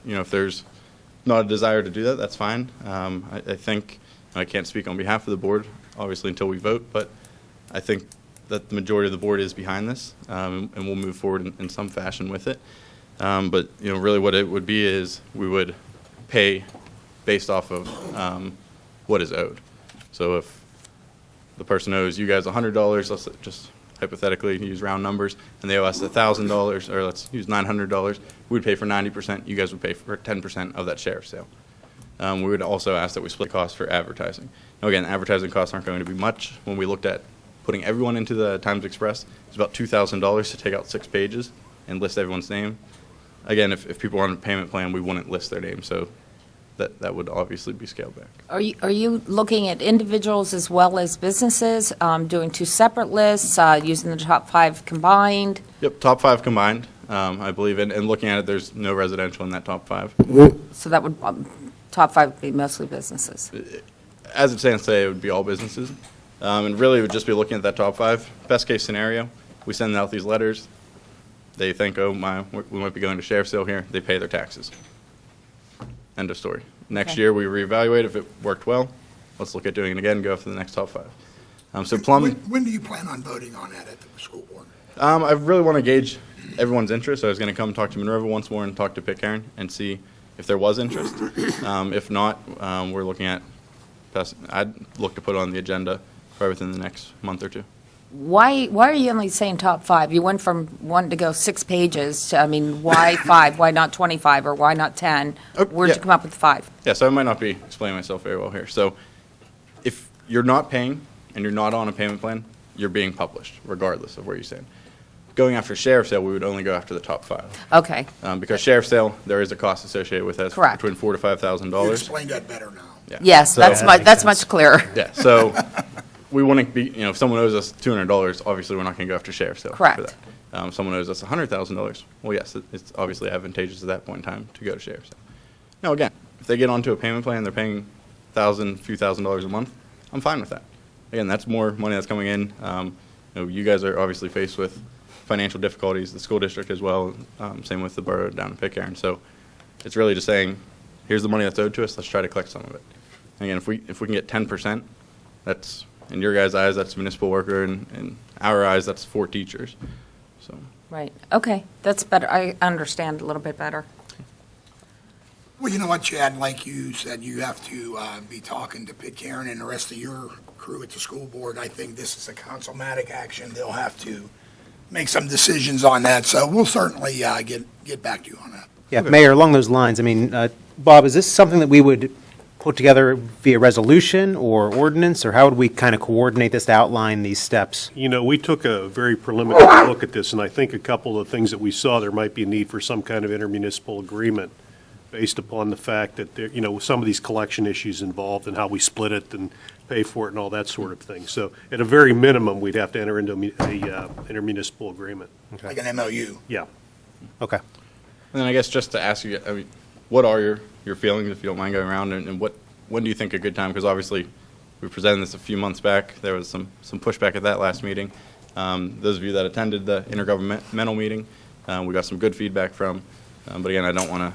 Speaker 15: If there's not a desire to do that, that's fine. I think, I can't speak on behalf of the board, obviously, until we vote, but I think that the majority of the board is behind this, and we'll move forward in some fashion with it. But really what it would be is we would pay based off of what is owed. So if the person owes you guys $100, let's just hypothetically use round numbers, and they owe us $1,000, or let's use $900, we'd pay for 90%, you guys would pay for 10% of that sheriff's sale. We would also ask that we split costs for advertising. Now again, advertising costs aren't going to be much. When we looked at putting everyone into the Times Express, it's about $2,000 to take out 6 pages and list everyone's name. Again, if people are on a payment plan, we wouldn't list their name, so that would obviously be scaled back.
Speaker 6: Are you looking at individuals as well as businesses, doing 2 separate lists, using the top 5 combined?
Speaker 15: Yep, top 5 combined, I believe, and looking at it, there's no residential in that top 5.
Speaker 6: So that would, top 5 would be mostly businesses?
Speaker 15: As it stands today, it would be all businesses. And really, it would just be looking at that top 5. Best case scenario, we send out these letters. They think, we might be going to sheriff's sale here. They pay their taxes. End of story. Next
Speaker 6: Okay.
Speaker 15: year, we reevaluate. If it worked well, let's look at doing it again, go after the next top 5. So plumbing.
Speaker 1: When do you plan on voting on that at the school board?
Speaker 15: I really want to gauge everyone's interest. I was going to come talk to Monroeville once more and talk to Pitcairn and see if there was interest. If not, we're looking at, I'd look to put on the agenda probably within the next month or 2.
Speaker 6: Why are you only saying top 5? You went from one to go 6 pages to, why 5? Why not 25, or why not 10? Where'd you come up with 5?
Speaker 15: Yeah, so I might not be explaining myself very well here. So if you're not paying and you're not on a payment plan, you're being published, regardless of where you stand. Going after sheriff's sale, we would only go after the top 5.
Speaker 6: Okay.
Speaker 15: Because sheriff's sale, there is a cost associated with that.
Speaker 6: Correct.
Speaker 15: Between $4,000 to $5,000.
Speaker 1: You explained that better now.
Speaker 15: Yeah.
Speaker 6: Yes,
Speaker 15: So-
Speaker 6: that's much clearer.
Speaker 15: Yeah, so we wouldn't be, if someone owes us $200, obviously we're not going to go after sheriff's sale.
Speaker 6: Correct.
Speaker 15: For that. Someone owes us $100,000, well, yes, it's obviously advantageous at that point in time to go to sheriff's sale. Now, again, if they get onto a payment plan, they're paying a few $1,000s a month, I'm fine with that. Again, that's more money that's coming in. You guys are obviously faced with financial difficulties, the school district as well, same with the borough down in Pitcairn. So it's really just saying, here's the money that's owed to us, let's try to collect some of it. Again, if we can get 10%, that's, in your guys' eyes, that's a municipal worker, and in our eyes, that's 4 teachers. So,
Speaker 6: Right. Okay, that's better. I understand a little bit better.
Speaker 1: Well, you know what, Chad, like you said, you have to be talking to Pitcairn and the rest of your crew at the school board. I think this is a councilmatic action. They'll have to make some decisions on that, so we'll certainly get back to you on that.
Speaker 5: Yeah, Mayor, along those lines, Bob, is this something that we would put together via resolution or ordinance, or how would we kind of coordinate this to outline these steps?
Speaker 10: We took a very preliminary look at this, and I think a couple of things that we saw, there might be a need for some kind of intermunicipal agreement based upon the fact that there, some of these collection issues involved and how we split it and pay for it and all that sort of thing. So at a very minimum, we'd have to enter into a intermunicipal agreement.
Speaker 1: Like an MOU.
Speaker 5: Yeah. Okay.
Speaker 15: and then I guess just to ask you, what are your feelings, if you don't mind going around, and when do you think a good time? Because obviously, we presented this a few months back. There was some pushback at that last meeting. Those of you that attended the intergovernmental meeting, we got some good feedback from. But again, I don't want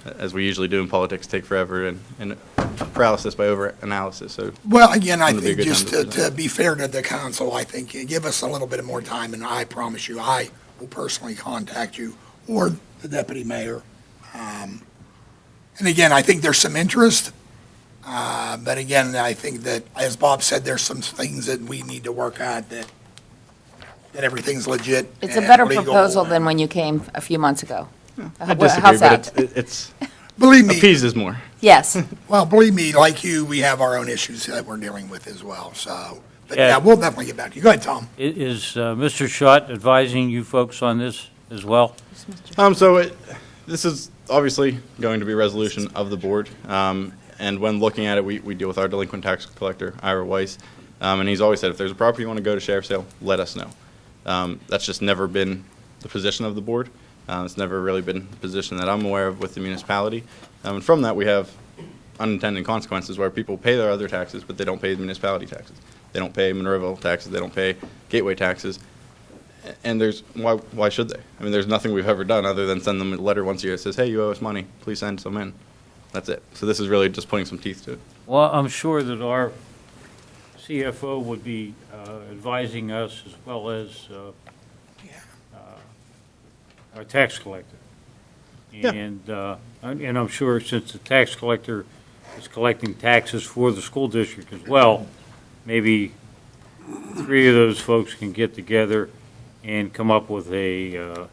Speaker 15: to, as we usually do in politics, take forever and paralysis by over-analysis. So,
Speaker 1: well, again, I
Speaker 15: wouldn't it be a
Speaker 1: think
Speaker 15: good time
Speaker 1: just
Speaker 15: to
Speaker 1: to be fair to the council, I think give us a little bit more time, and I promise you, I will personally contact you or the deputy mayor. And again, I think there's some interest. But again, I think that, as Bob said, there's some things that we need to work out that that everything's legit.
Speaker 6: It's a
Speaker 1: and
Speaker 6: better
Speaker 1: legal
Speaker 6: proposal
Speaker 1: and-
Speaker 6: than when you came a few months ago.
Speaker 15: I disagree, but it's
Speaker 1: Believe me.
Speaker 15: appeases more.
Speaker 6: Yes.
Speaker 1: Well, believe me, like you, we have our own issues that we're dealing with as well, so. But
Speaker 7: Yeah.
Speaker 1: yeah, we'll definitely get back to you. Go ahead, Tom.
Speaker 7: Is Mr. Schott advising you folks on this as well?
Speaker 15: This is obviously going to be a resolution of the board. And when looking at it, we deal with our delinquent tax collector, Ira Weiss. And he's always said, if there's a property you want to go to sheriff's sale, let us know. That's just never been the position of the board. It's never really been the position that I'm aware of with the municipality. And from that, we have unintended consequences where people pay their other taxes, but they don't pay the municipality taxes. They don't pay Monroeville taxes. They don't pay gateway taxes. And why should they? I mean, there's nothing we've ever done other than send them a letter once a year that says, hey, you owe us money. Please send some in. That's it. So this is really just putting some teeth to it.
Speaker 7: Well, I'm sure that our CFO would be advising us as well as our tax collector.
Speaker 15: Yeah.
Speaker 7: And I'm sure since the tax collector is collecting taxes for the school district as well, maybe 3 of those folks can get together and come up with a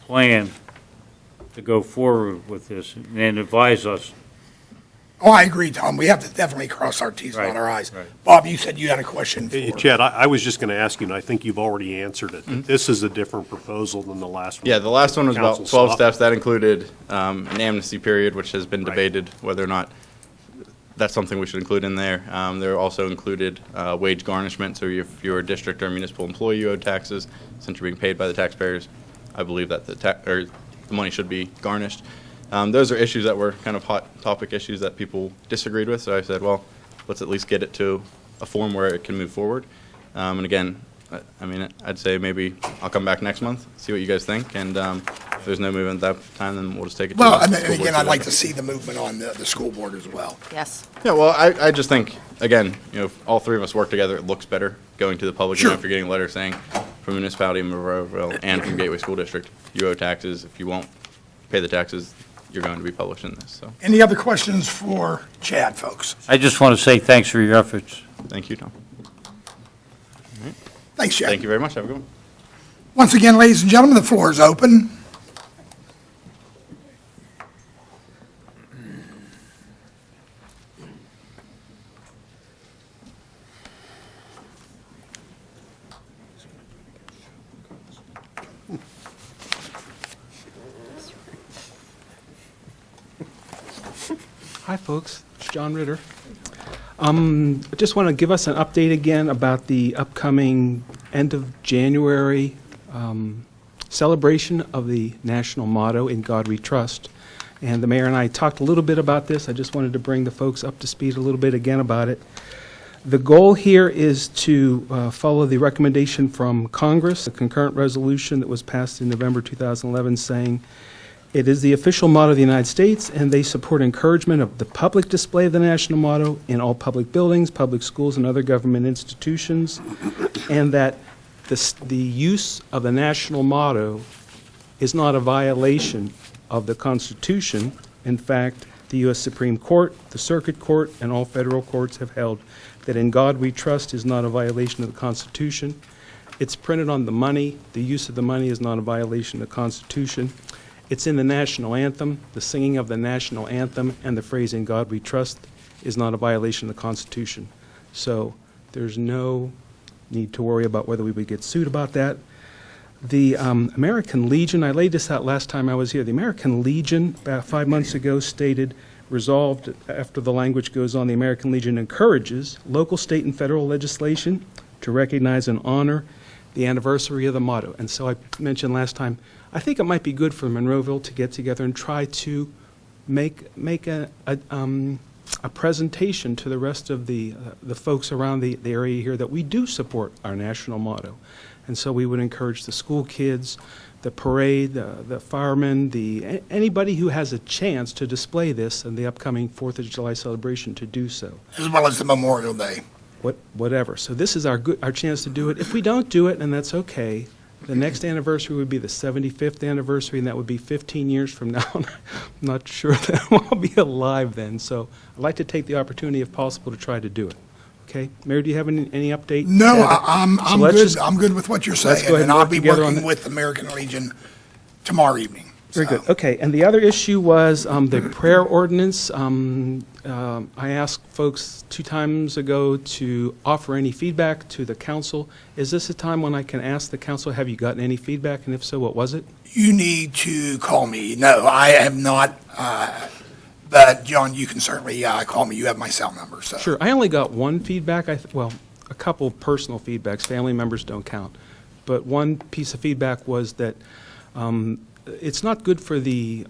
Speaker 7: plan to go forward with this and advise us.
Speaker 1: Oh, I agree, Tom. We have to definitely cross our Ts and dot our Is.
Speaker 7: Right.
Speaker 1: Bob, you said you had a question for.
Speaker 10: Chad, I was just going to ask you, and I think you've already answered it. that This is a different proposal than the last one.
Speaker 15: Yeah, the last one was about
Speaker 10: Council
Speaker 15: 12
Speaker 10: saw.
Speaker 15: steps. That included an amnesty period, which has been debated whether or not that's something we should include in there. There also included wage garnishment, so if you're a district or municipal employee, you owe taxes. Since you're being paid by the taxpayers, I believe that the money should be garnished. Those are issues that were kind of hot topic issues that people disagreed with, so I said, well, let's at least get it to a form where it can move forward. And again, I mean, I'd say maybe I'll come back next month, see what you guys think, and if there's no movement at that time, then we'll just take it to
Speaker 1: Well,
Speaker 15: the
Speaker 1: and
Speaker 15: school board
Speaker 1: again, I'd like to
Speaker 15: supervisor.
Speaker 1: see the movement on the school board as well.
Speaker 6: Yes.
Speaker 15: Yeah, well, I just think, again, if all 3 of us work together, it looks better going to the public. You know,
Speaker 1: Sure.
Speaker 15: if you're getting a letter saying from municipality of Monroeville and from Gateway School District, you owe taxes. If you won't pay the taxes, you're going to be published in this, so.
Speaker 1: Any other questions for Chad, folks?
Speaker 7: I just want to say thanks for your efforts.
Speaker 15: Thank you, Tom.
Speaker 1: Thanks, Chad.
Speaker 15: Thank you very much. Have a good one.
Speaker 1: Once again, ladies and gentlemen, the floor is open.
Speaker 16: Hi, folks. It's John Ritter. I just want to give us an update again about the upcoming end of January celebration of the national motto, In God We Trust. And the mayor and I talked a little bit about this. I just wanted to bring the folks up to speed a little bit again about it. The goal here is to follow the recommendation from Congress, a concurrent resolution that was passed in November 2011 saying, it is the official motto of the United States, and they support encouragement of the public display of the national motto in all public buildings, public schools, and other government institutions, and that the use of the national motto is not a violation of the Constitution. In fact, the U.S. Supreme Court, the Circuit Court, and all federal courts have held that In God We Trust is not a violation of the Constitution. It's printed on the money. The use of the money is not a violation of the Constitution. It's in the national anthem. The singing of the national anthem and the phrase "In God We Trust" is not a violation of the Constitution. So there's no need to worry about whether we would get sued about that. The American Legion, I laid this out last time I was here. The American Legion, about 5 months ago, stated, resolved after the language goes on, the American Legion encourages local, state, and federal legislation to recognize and honor the anniversary of the motto. And so I mentioned last time, I think it might be good for Monroeville to get together and try to make a presentation to the rest of the folks around the area here that we do support our national motto. And so we would encourage the school kids, the parade, the firemen, anybody who has a chance to display this in the upcoming 4th of July celebration to do so.
Speaker 1: As well as the Memorial Day.
Speaker 16: Whatever. So this is our chance to do it. If we don't do it, and that's okay, the next anniversary would be the 75th anniversary, and that would be 15 years from now. I'm not sure that I'll be alive then. So I'd like to take the opportunity, if possible, to try to do it. Okay, Mayor, do you have any update?
Speaker 1: No,
Speaker 16: Yeah.
Speaker 1: I'm
Speaker 16: So let's
Speaker 1: good.
Speaker 16: just-
Speaker 1: I'm good with what you're
Speaker 16: let's
Speaker 1: saying,
Speaker 16: go ahead
Speaker 1: and
Speaker 16: and
Speaker 1: I'll
Speaker 16: work
Speaker 1: be
Speaker 16: together on
Speaker 1: working
Speaker 16: it.
Speaker 1: with American Legion tomorrow evening.
Speaker 16: Very good, okay. And the other issue was the prayer ordinance. I asked folks 2 times ago to offer any feedback to the council. Is this a time when I can ask the council, have you gotten any feedback, and if so, what was it?
Speaker 1: You need to call me. No, I have not, but John, you can certainly call me. You have my cell number, so.
Speaker 16: Sure, I only got one feedback, well, a couple personal feedbacks, family members don't count. But one piece of feedback was that it's not good for the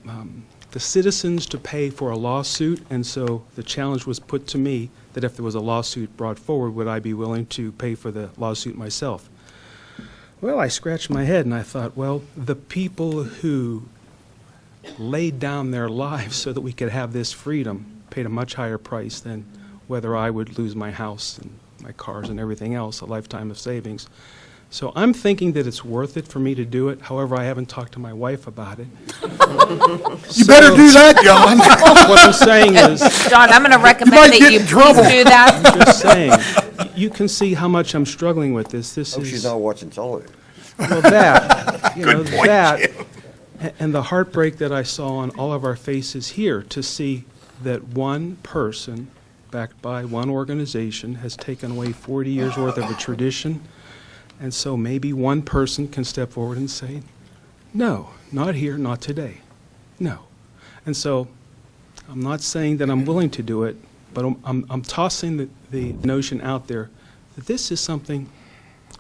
Speaker 16: citizens to pay for a lawsuit, and so the challenge was put to me that if there was a lawsuit brought forward, would I be willing to pay for the lawsuit myself? Well, I scratched my head and I thought, well, the people who laid down their lives so that we could have this freedom paid a much higher price than whether I would lose my house and my cars and everything else, a lifetime of savings. So I'm thinking that it's worth it for me to do it. However, I haven't talked to my wife about it.
Speaker 1: You better do that, John.
Speaker 16: What I'm saying is,
Speaker 6: John, I'm going to recommend
Speaker 1: might
Speaker 6: that
Speaker 1: get
Speaker 6: you
Speaker 1: in trouble.
Speaker 6: please do that.
Speaker 16: I'm just saying, you can see how much I'm struggling with this. This
Speaker 3: Hope she's
Speaker 16: is,
Speaker 3: not watching television.
Speaker 16: well, that, you know,
Speaker 1: Good point,
Speaker 16: that,
Speaker 1: Jim.
Speaker 16: and the heartbreak that I saw on all of our faces here to see that one person, backed by one organization, has taken away 40 years' worth of a tradition. And so maybe one person can step forward and say, no, not here, not today. No. And so I'm not saying that I'm willing to do it, but I'm tossing the notion out there that this is something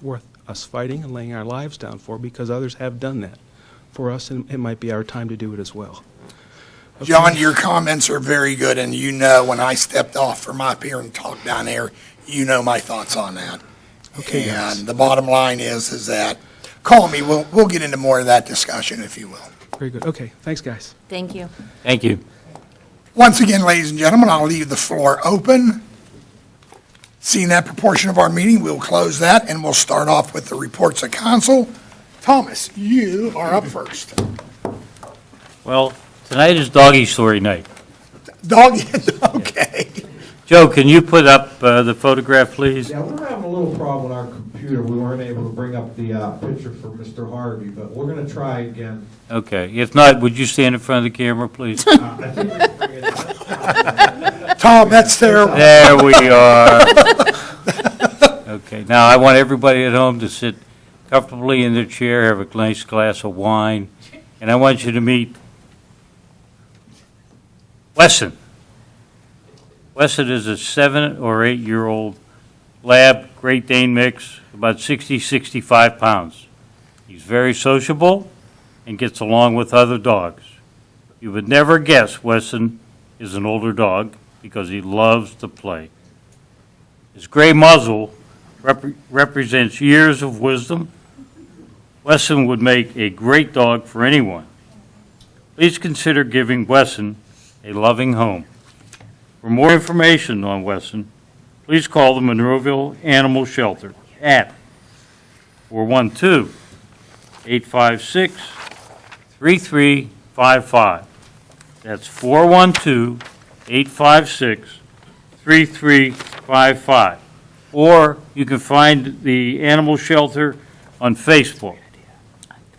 Speaker 16: worth us fighting and laying our lives down for, because others have done that for us, and it might be our time to do it as well.
Speaker 1: John, your comments are very good, and you know when I stepped off from up here and talked down there, you know my thoughts on that.
Speaker 16: Okay, guys.
Speaker 1: And the bottom line is that, call me, we'll get into more of that discussion, if you will.
Speaker 16: Very good. Okay, thanks, guys.
Speaker 6: Thank you.
Speaker 7: Thank you.
Speaker 1: Once again, ladies and gentlemen, I'll leave the floor open. Seeing that proportion of our meeting, we'll close that, and we'll start off with the reports of council. Thomas, you are up first.
Speaker 7: Well, tonight is doggy story night.
Speaker 1: Doggy, okay.
Speaker 7: Joe, can you put up the photograph, please?
Speaker 11: Yeah, we're having a little problem with our computer. We weren't able to bring up the picture for Mr. Harvey, but we're going to try again.
Speaker 7: Okay. If not, would you stand in front of the camera, please?
Speaker 11: I think we can bring it up.
Speaker 1: Tom, that's terrible.
Speaker 7: There we are. Okay, now I want everybody at home to sit comfortably in their chair, have a nice glass of wine, and I want you to meet Wesson. Wesson is a 7 or 8 year old lab Great Dane mix, about 60, 65 pounds. He's very sociable and gets along with other dogs. You would never guess Wesson is an older dog because he loves to play. His gray muzzle represents years of wisdom. Wesson would make a great dog for anyone. Please consider giving Wesson a loving home. For more information on Wesson, please call the Monroeville Animal Shelter at 412-856-3355. That's 412-856-3355. Or you can find the animal shelter on Facebook.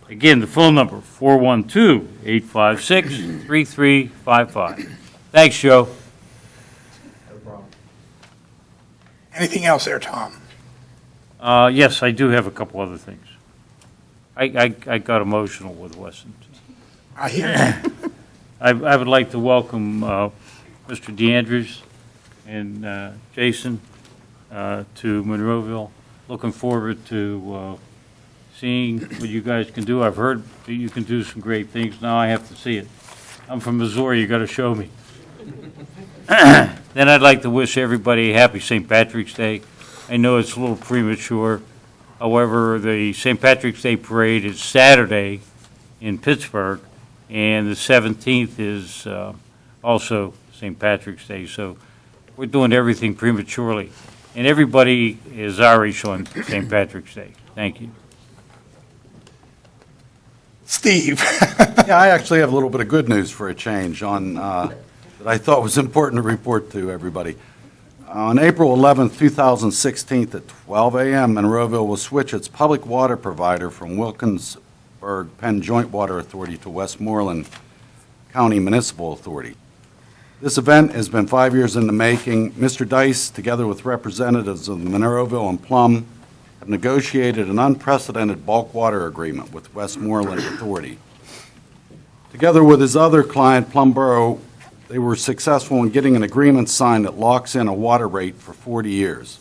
Speaker 7: Again, the phone number, 412-856-3355. Thanks, Joe.
Speaker 1: Anything else there, Tom?
Speaker 7: Yes, I do have a couple other things. I got emotional with Weston.
Speaker 1: I hear you.
Speaker 7: I would like to welcome Mr. DeAndrews and Jason to Monroeville. Looking forward to seeing what you guys can do. I've heard that you can do some great things. Now I have to see it. I'm from Missouri. You got to show me. Then I'd like to wish everybody a happy St. Patrick's Day. I know it's a little premature. However, the St. Patrick's Day Parade is Saturday in Pittsburgh, and the 17th is also St. Patrick's Day. So we're doing everything prematurely. And everybody is Irish on St. Patrick's Day. Thank you.
Speaker 1: Steve.
Speaker 8: Yeah, I actually have a little bit of good news for a change on, that I thought was important to report to everybody. On April 11, 2016, at 12 a.m., Monroeville will switch its public water provider from Wilkinsburg Penn Joint Water Authority to Westmoreland County Municipal Authority. This event has been 5 years in the making. Mr. Dice, together with representatives of Monroeville and Plum, have negotiated an unprecedented bulk water agreement with Westmoreland Authority. Together with his other client, Plum Borough, they were successful in getting an agreement signed that locks in a water rate for 40 years.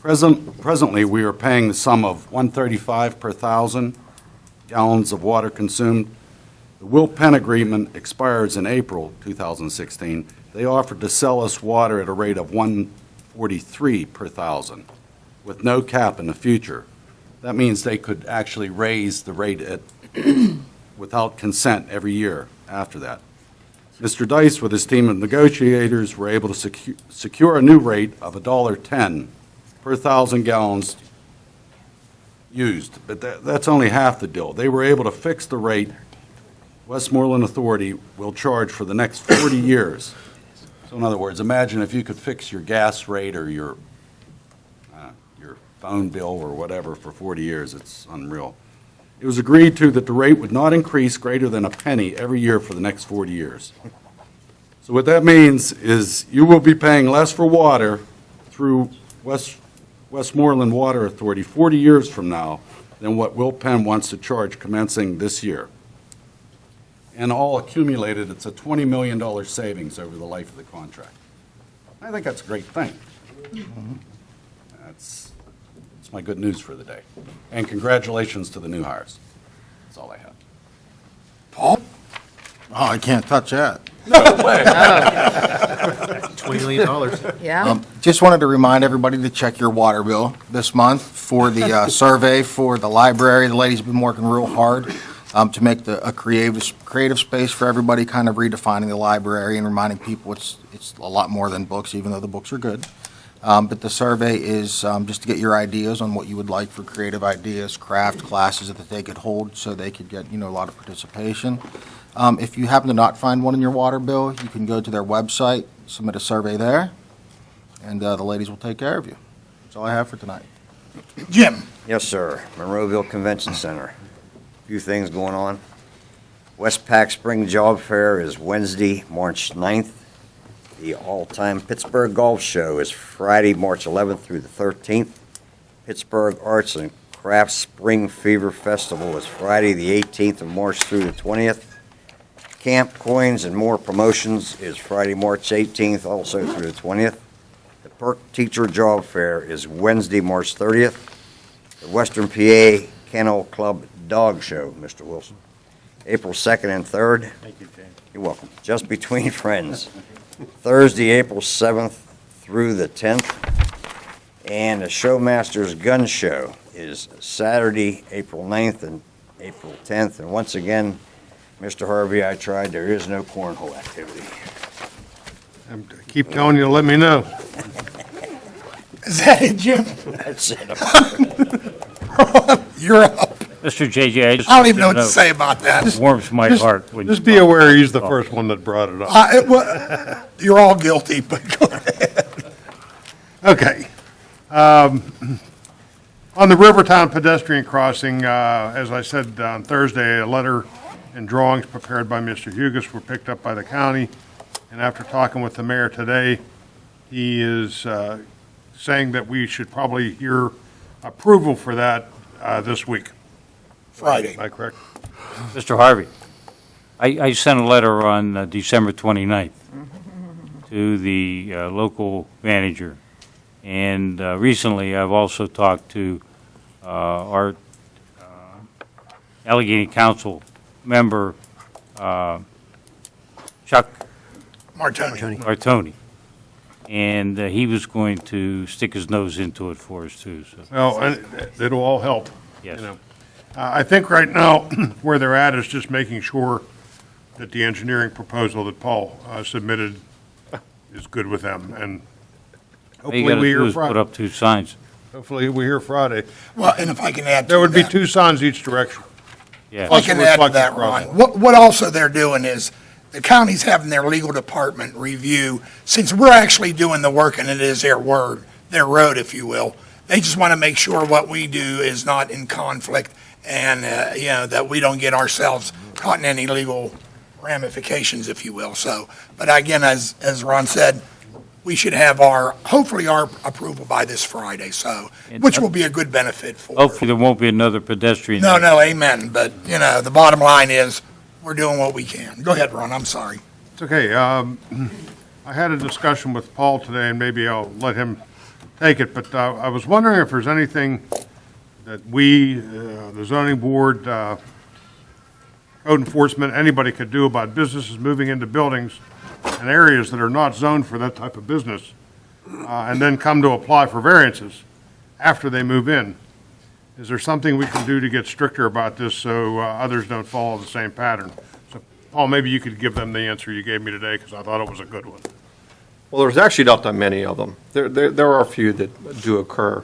Speaker 8: Presently, we are paying the sum of $1.35 per 1,000 gallons of water consumed. The Will Penn agreement expires in April 2016. They offered to sell us water at a rate of $1.43 per 1,000, with no cap in the future. That means they could actually raise the rate without consent every year after that. Mr. Dice, with his team of negotiators, were able to secure a new rate of $1.10 per 1,000 gallons used, but that's only half the deal. They were able to fix the rate Westmoreland Authority will charge for the next 40 years. So in other words, imagine if you could fix your gas rate or your phone bill or whatever for 40 years. It's unreal. It was agreed to that the rate would not increase greater than a penny every year for the next 40 years. So what that means is you will be paying less for water through Westmoreland Water Authority 40 years from now than what Will Penn wants to charge commencing this year. And all accumulated, it's a $20 million savings over the life of the contract. I think that's a great thing. That's my good news for the day. And congratulations to the new hires. That's all I have.
Speaker 1: Paul?
Speaker 17: Oh, I can't touch that.
Speaker 8: No way.
Speaker 5: $20 million.
Speaker 6: Yeah.
Speaker 17: Just wanted to remind everybody to check your water bill this month for the survey for the library. The ladies have been working real hard to make a creative space for everybody, kind of redefining the library and reminding people it's a lot more than books, even though the books are good. But the survey is just to get your ideas on what you would like for creative ideas, craft classes that they could hold so they could get, a lot of participation. If you happen to not find one in your water bill, you can go to their website, submit a survey there, and the ladies will take care of you. That's all I have for tonight.
Speaker 1: Jim?
Speaker 3: Yes, sir. Monroeville Convention Center. Few things going on. Westpac Spring Job Fair is Wednesday, March 9th. The all-time Pittsburgh Golf Show is Friday, March 11th through the 13th. Pittsburgh Arts and Crafts Spring Fever Festival is Friday, the 18th of March through the 20th. Camp Coins and More Promotions is Friday, March 18th, also through the 20th. The Perk Teacher Job Fair is Wednesday, March 30th. The Western PA Kennel Club Dog Show, Mr. Wilson, April 2nd and 3rd.
Speaker 15: Thank you, James.
Speaker 3: You're welcome. Just Between Friends, Thursday, April 7th through the 10th. And the Showmasters Gun Show is Saturday, April 9th and April 10th. And once again, Mr. Harvey, I tried, there is no cornhole activity.
Speaker 4: I keep telling you to let me know.
Speaker 1: Is that it, Jim?
Speaker 3: That's it.
Speaker 1: You're up.
Speaker 7: Mr. JJ, I just.
Speaker 1: I don't even know what to say about that.
Speaker 7: It warms my heart when you.
Speaker 4: Just be aware he's the first one that brought it up.
Speaker 1: You're all guilty, but go ahead.
Speaker 4: Okay. On the Rivertown pedestrian crossing, as I said on Thursday, a letter and drawings prepared by Mr. Hugus were picked up by the county. And after talking with the mayor today, he is saying that we should probably hear approval for that this week.
Speaker 1: Friday.
Speaker 4: Am I correct?
Speaker 7: Mr. Harvey, I sent a letter on December 29th to the local manager. And recently, I've also talked to our Allegheny Council member, Chuck Martoni. And he was going to stick his nose into it for us, too. So.
Speaker 4: Well, and it'll all help.
Speaker 7: Yes.
Speaker 4: I think right now, where they're at is just making sure that the engineering proposal that Paul submitted is good with them, and
Speaker 7: All you
Speaker 4: hopefully
Speaker 7: gotta
Speaker 4: we
Speaker 7: do
Speaker 4: hear
Speaker 7: is put
Speaker 4: Friday.
Speaker 7: up 2 signs.
Speaker 4: Hopefully we hear Friday.
Speaker 1: Well, and if I can add to
Speaker 4: There would be
Speaker 1: that.
Speaker 4: 2 signs each direction.
Speaker 7: Yeah.
Speaker 1: If I can add to that,
Speaker 4: Reflective
Speaker 1: Ron, what also they're doing is the county's having their legal department review, since we're actually doing the work and it is their road, if you will. They just want to make sure what we do is not in conflict and, that we don't get ourselves caught in any legal ramifications, if you will. So, but again, as Ron said, we should have hopefully our approval by this Friday, so, which will be a good benefit for.
Speaker 7: Hopefully, there won't be another pedestrian.
Speaker 1: No, amen. But, the bottom line is, we're doing what we can. Go ahead, Ron, I'm sorry.
Speaker 4: It's okay. I had a discussion with Paul today, and maybe I'll let him take it, but I was wondering if there's anything that we, the zoning board, code enforcement, anybody could do about businesses moving into buildings and areas that are not zoned for that type of business, and then come to apply for variances after they move in. Is there something we can do to get stricter about this so others don't follow the same pattern? So, Paul, maybe you could give them the answer you gave me today, because I thought it was a good one.
Speaker 18: Well, there's actually not that many of them. There are a few that do occur.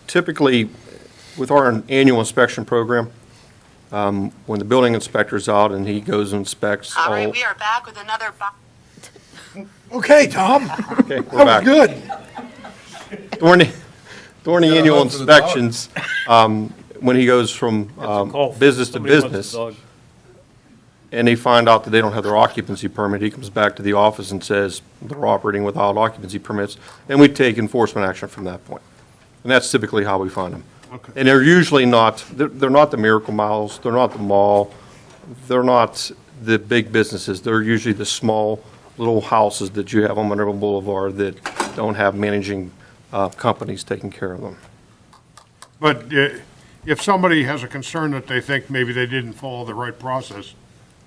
Speaker 18: Typically, with our annual inspection program, when the building inspector's out and he goes and inspects all.
Speaker 19: All right, we are back with another.
Speaker 1: Okay, Tom.
Speaker 18: Okay, we're back.
Speaker 1: Good.
Speaker 18: During the annual inspections, when he goes from business to
Speaker 7: Somebody wants
Speaker 18: business,
Speaker 7: the dog.
Speaker 18: and they find out that they don't have their occupancy permit, he comes back to the office and says they're operating without occupancy permits, and we take enforcement action from that point. And that's typically how we find them.
Speaker 4: Okay.
Speaker 18: And they're usually not, they're not the Miracle Miles, they're not the mall, they're not the big businesses. They're usually the small little houses that you have on Monroe Boulevard that don't have managing companies taking care of them.
Speaker 4: But if somebody has a concern that they think maybe they didn't follow the right process,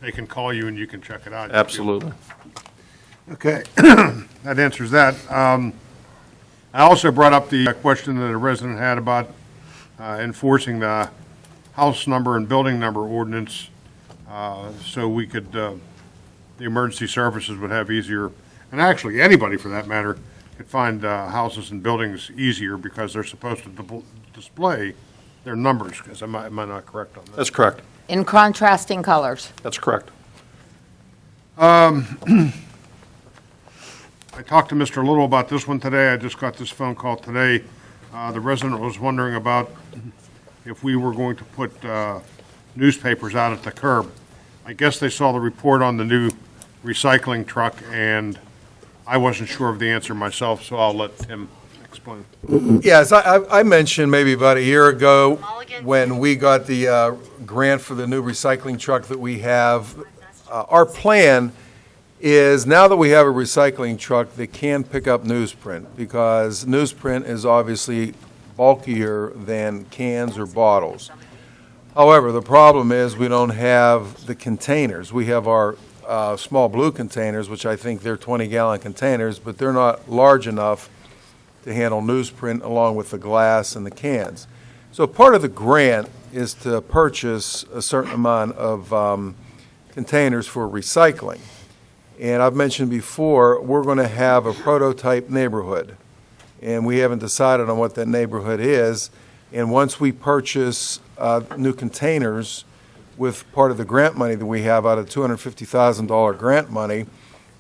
Speaker 4: they can call you and you can check it out.
Speaker 18: Absolutely.
Speaker 4: Okay, that answers that. I also brought up the question that a resident had about enforcing the house number and building number ordinance, so we could, the emergency services would have easier, and actually anybody for that matter, could find houses and buildings easier because they're supposed to display their numbers. Because am I not correct on that?
Speaker 18: That's correct.
Speaker 6: In contrasting colors.
Speaker 18: That's correct.
Speaker 4: I talked to Mr. Little about this one today. I just got this phone call today. The resident was wondering about if we were going to put newspapers out at the curb. I guess they saw the report on the new recycling truck, and I wasn't sure of the answer myself, so I'll let him explain.
Speaker 9: Yes, I mentioned maybe about a year ago when we got the grant for the new recycling truck that we have. Our plan is now that we have a recycling truck that can pick up newsprint, because newsprint is obviously bulkier than cans or bottles. However, the problem is we don't have the containers. We have our small blue containers, which I think they're 20-gallon containers, but they're not large enough to handle newsprint along with the glass and the cans. So part of the grant is to purchase a certain amount of containers for recycling. And I've mentioned before, we're going to have a prototype neighborhood, and we haven't decided on what that neighborhood is. And once we purchase new containers with part of the grant money that we have out of $250,000 grant money,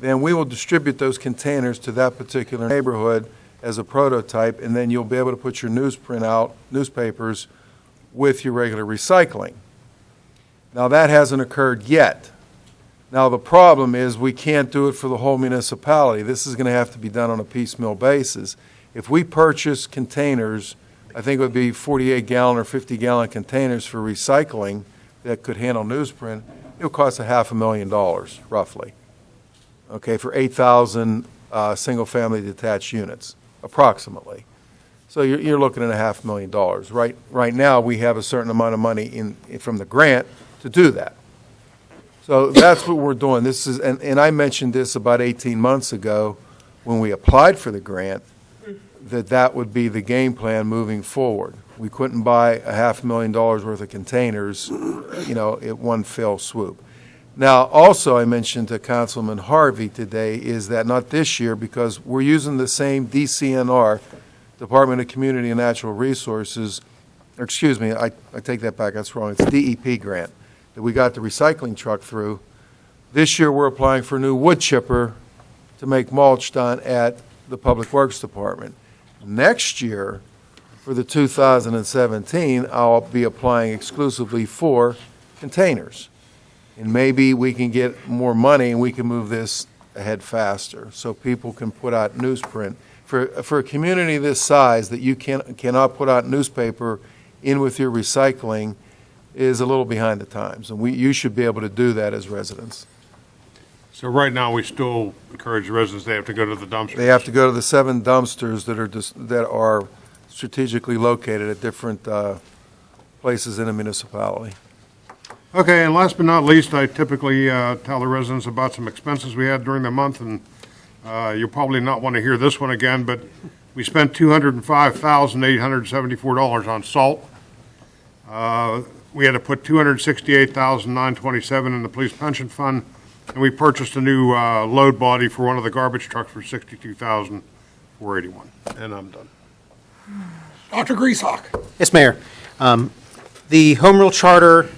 Speaker 9: then we will distribute those containers to that particular neighborhood as a prototype, and then you'll be able to put your newsprint out, newspapers, with your regular recycling. Now, that hasn't occurred yet. Now, the problem is we can't do it for the whole municipality. This is going to have to be done on a piecemeal basis. If we purchase containers, I think it would be 48-gallon or 50-gallon containers for recycling that could handle newsprint, it would cost $500,000, roughly, okay, for 8,000 single-family detached units, approximately. So you're looking at $500,000. Right now, we have a certain amount of money from the grant to do that. So that's what we're doing. This is, and I mentioned this about 18 months ago when we applied for the grant, that would be the game plan moving forward. We couldn't buy $500,000 worth of containers, at one fell swoop. Now, also, I mentioned to Councilman Harvey today is that not this year, because we're using the same DCNR, Department of Community and Natural Resources, or excuse me, I take that back, that's wrong, it's DEP grant, that we got the recycling truck through This year, we're applying for a new wood chipper to make mulch done at the Public Works Department. Next year, for the 2017, I'll be applying exclusively for containers. And maybe we can get more money and we can move this ahead faster, so people can put out newsprint. For a community this size, that you cannot put out newspaper in with your recycling is a little behind the times, and you should be able to do that as residents.
Speaker 4: So right now, we still encourage residents, they have to go to the dumpster.
Speaker 9: They have to go to the 7 dumpsters that are strategically located at different places in a municipality.
Speaker 4: Okay, and last but not least, I typically tell the residents about some expenses we had during the month, and you'll probably not want to hear this one again, but we spent $205,874 on salt. We had to put $268,927 in the police pension fund, and we purchased a new load body for one of the garbage trucks for $62,481. And I'm done.
Speaker 1: Dr. Griesbach.
Speaker 5: Yes, Mayor. The Home Rule Charter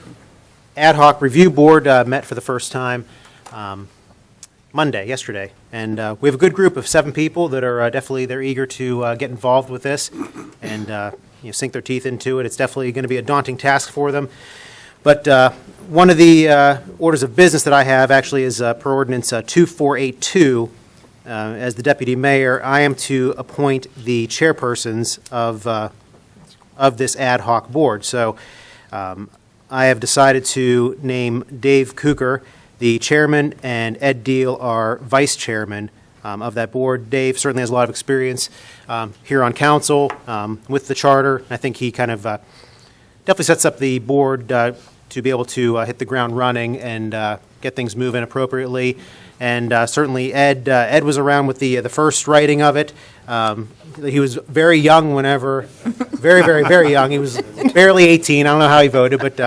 Speaker 5: Ad Hoc Review Board met for the first time yesterday, and we have a good group of 7 people that are they're eager to get involved with this and sink their teeth into it. It's definitely going to be a daunting task for them. But one of the orders of business that I have actually is per ordinance 2482. As the deputy mayor, I am to appoint the chairpersons of this ad hoc board. So I have decided to name Dave Cooker the chairman, and Ed Deal our vice chairman of that board. Dave certainly has a lot of experience here on council with the charter. I think he kind of definitely sets up the board to be able to hit the ground running and get things moving appropriately. And certainly Ed was around with the first writing of it. He was very young very, very, very young. He was barely 18. I don't know how he voted, but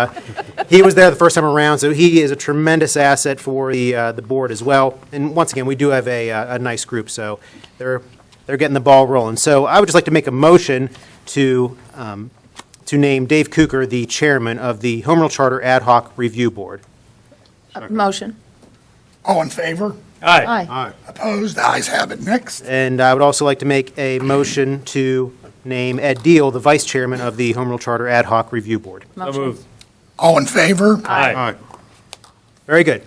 Speaker 5: he was there the first time around. So he is a tremendous asset for the board as well. And once again, we do have a nice group, so they're getting the ball rolling. So I would just like to make a motion to name Dave Cooker the chairman of the Home Rule Charter Ad Hoc Review Board.
Speaker 6: Motion.
Speaker 1: All in favor?
Speaker 6: Aye.
Speaker 1: Opposed? The ayes have it. Next.
Speaker 5: And I would also like to make a motion to name Ed Deal the vice chairman of the Home Rule Charter Ad Hoc Review Board.
Speaker 6: Motion.
Speaker 1: All in favor?
Speaker 4: Aye.
Speaker 5: Very good.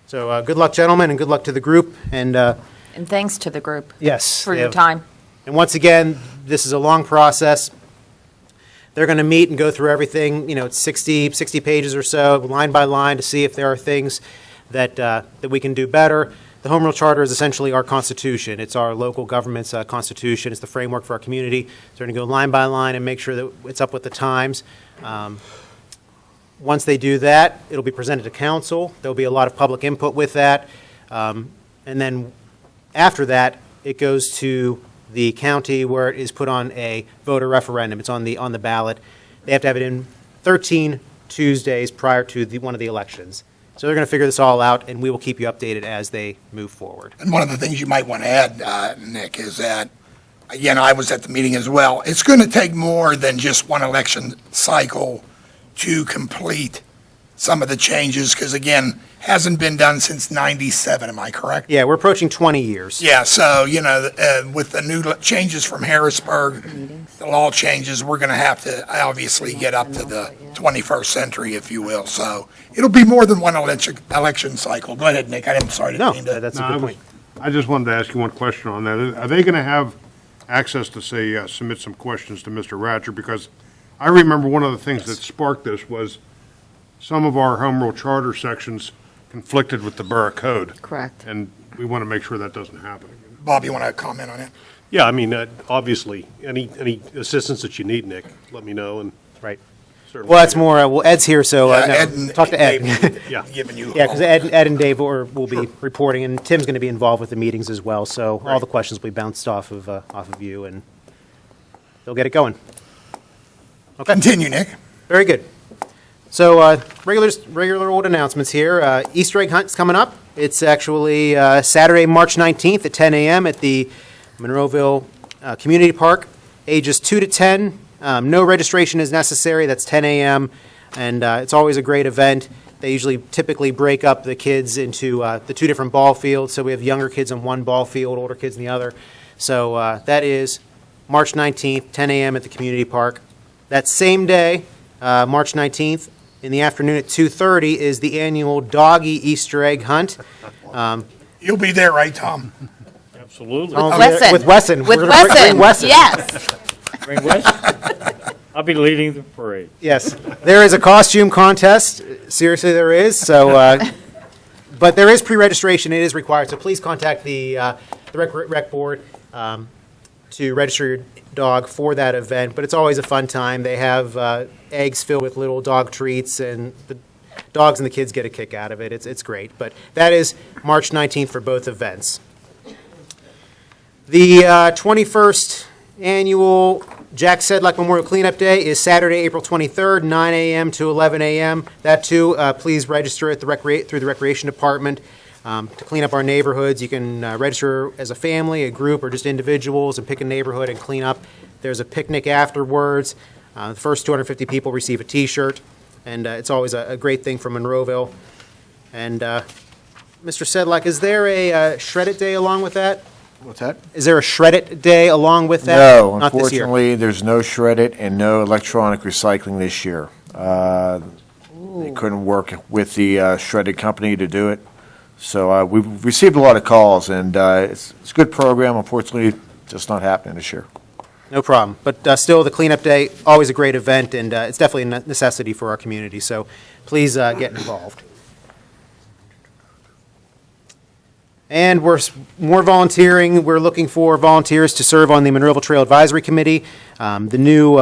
Speaker 5: So good luck, gentlemen, and good luck to the group. And
Speaker 6: And thanks to the group.
Speaker 5: yes.
Speaker 6: For
Speaker 5: they
Speaker 6: your
Speaker 5: have-
Speaker 6: time.
Speaker 5: And once again, this is a long process. They're going to meet and go through everything, it's 60 pages or so, line by line, to see if there are things that we can do better. The Home Rule Charter is essentially our constitution. It's our local government's constitution. It's the framework for our community. So we're going to go line by line and make sure that it's up with the times. Once they do that, it'll be presented to council. There'll be a lot of public input with that. And then after that, it goes to the county where it is put on a voter referendum. It's on the ballot. They have to have it in 13 Tuesdays prior to one of the elections. So they're going to figure this all out, and we will keep you updated as they move forward.
Speaker 1: And one of the things you might want to add, Nick, is that, again, I was at the meeting as well. It's going to take more than just one election cycle to complete some of the changes, because, again, hasn't been done since '97, am I correct?
Speaker 5: Yeah, we're approaching 20 years.
Speaker 1: Yeah, so, with the new changes from Harrisburg, the law changes, we're going to have to obviously get up to the 21st century, if you will. So it'll be more than one election cycle. Go ahead, Nick. I'm sorry.
Speaker 5: No, that's a good point.
Speaker 4: I just wanted to ask you one question on that. Are they going to have access to, say, submit some questions to Mr. Ratcher? Because I remember one of the things that sparked this was some of our Home Rule Charter sections conflicted with the Borough Code.
Speaker 6: Correct.
Speaker 4: And we want to make sure that doesn't happen again.
Speaker 1: Bob, you want to comment on it?
Speaker 10: Yeah, I mean, obviously, any assistance that you need, Nick, let me know, and
Speaker 5: Right.
Speaker 10: certainly.
Speaker 5: Well, that's more, Ed's here, so
Speaker 1: Yeah,
Speaker 5: no,
Speaker 1: Ed and
Speaker 5: talk to Ed.
Speaker 1: Dave
Speaker 10: Yeah.
Speaker 1: Giving you.
Speaker 5: Yeah, because Ed and Dave will be reporting, and Tim's going to be involved with the meetings as well, so all the questions will be bounced off of you, and they'll get it going.
Speaker 1: Continue, Nick.
Speaker 5: Very good. So, regular old announcements here. Easter egg hunt's coming up. It's actually Saturday, March 19th at 10 a.m. at the Monroeville Community Park. Ages 2 to 10. No registration is necessary. That's 10 a.m. And it's always a great event. They usually typically break up the kids into the two different ball fields. So we have younger kids on one ball field, older kids in the other. So that is March 19th, 10 a.m. at the community park. That same day, March 19th, in the afternoon at 2:30 is the annual Doggy Easter egg hunt.
Speaker 1: You'll be there, right, Tom?
Speaker 7: Absolutely.
Speaker 5: I'll be
Speaker 6: Wesson.
Speaker 5: there With Wesson.
Speaker 6: With
Speaker 5: We're gonna bring
Speaker 6: Wesson, yes.
Speaker 7: Bring Wes. I'll be leading the parade.
Speaker 5: Yes, there is a costume contest. Seriously, there is. So, but there is pre-registration. It is required. So please contact the rec board to register your dog for that event. But it's always a fun time. They have eggs filled with little dog treats, and the dogs and the kids get a kick out of it. It's great. But that is March 19th for both events. The 21st annual Jack Sedlak Memorial Cleanup Day is Saturday, April 23rd, 9 a.m. to 11 a.m. That too, please register at through the Recreation Department to clean up our neighborhoods. You can register as a family, a group, or just individuals and pick a neighborhood and clean up. There's a picnic afterwards. The first 250 people receive a T-shirt, and it's always a great thing for Monroeville. And Mr. Sedlak, is there a Shred It Day along with that?
Speaker 19: What's that?
Speaker 5: Is there a Shred It Day along with that?
Speaker 19: No,
Speaker 5: Not this year.
Speaker 19: unfortunately, there's no Shred It and no electronic recycling this year. They couldn't work with the shredded company to do it. So we've received a lot of calls, and it's a good program. Unfortunately, just not happening this year.
Speaker 5: No problem. But still, the cleanup day, always a great event, and it's definitely a necessity for our community. So please get involved. And we're more volunteering. We're looking for volunteers to serve on the Monroeville Trail Advisory Committee. The new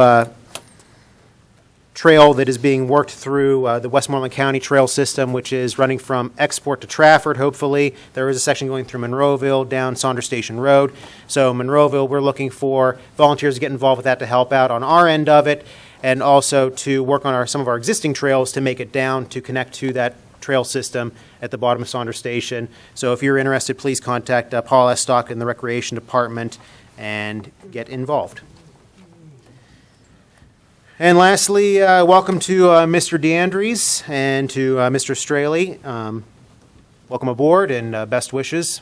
Speaker 5: trail that is being worked through the Westmoreland County Trail System, which is running from Export to Trafford, hopefully. There is a section going through Monroeville down Saunders Station Road. So Monroeville, we're looking for volunteers to get involved with that to help out on our end of it, and also to work on some of our existing trails to make it down to connect to that trail system at the bottom of Saunders Station. So if you're interested, please contact Paul Estock in the Recreation Department and get involved. And lastly, welcome to Mr. DeAndres and to Mr. Straley. Welcome aboard and best wishes.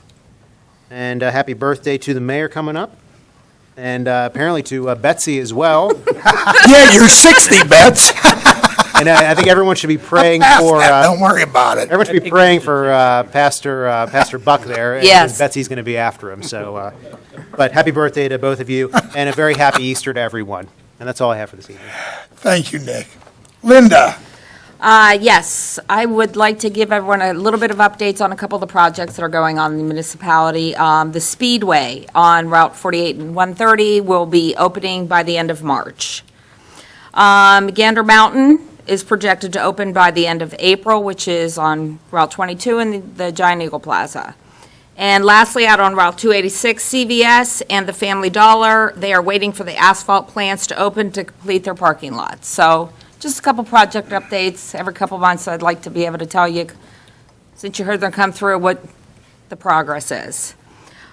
Speaker 5: And happy birthday to the mayor coming up. And apparently to Betsy as well.
Speaker 1: Yeah, you're 60, Bets.
Speaker 5: And I think everyone should be praying for.
Speaker 1: Don't worry about it.
Speaker 5: Everyone should be praying for Pastor Buck there. And
Speaker 6: Yes.
Speaker 5: Betsy's going to be after him. So, but happy birthday to both of you, and a very happy Easter to everyone. And that's all I have for this evening.
Speaker 1: Thank you, Nick. Linda?
Speaker 6: Yes, I would like to give everyone a little bit of updates on a couple of the projects that are going on in the municipality. The Speedway on Route 48 and 130 will be opening by the end of March. Gander Mountain is projected to open by the end of April, which is on Route 22 in the Giant Eagle Plaza. And lastly, out on Route 286, CVS and the Family Dollar, they are waiting for the asphalt plants to open to complete their parking lots. So just a couple project updates every couple months. I'd like to be able to tell you, since you heard them come through, what the progress is.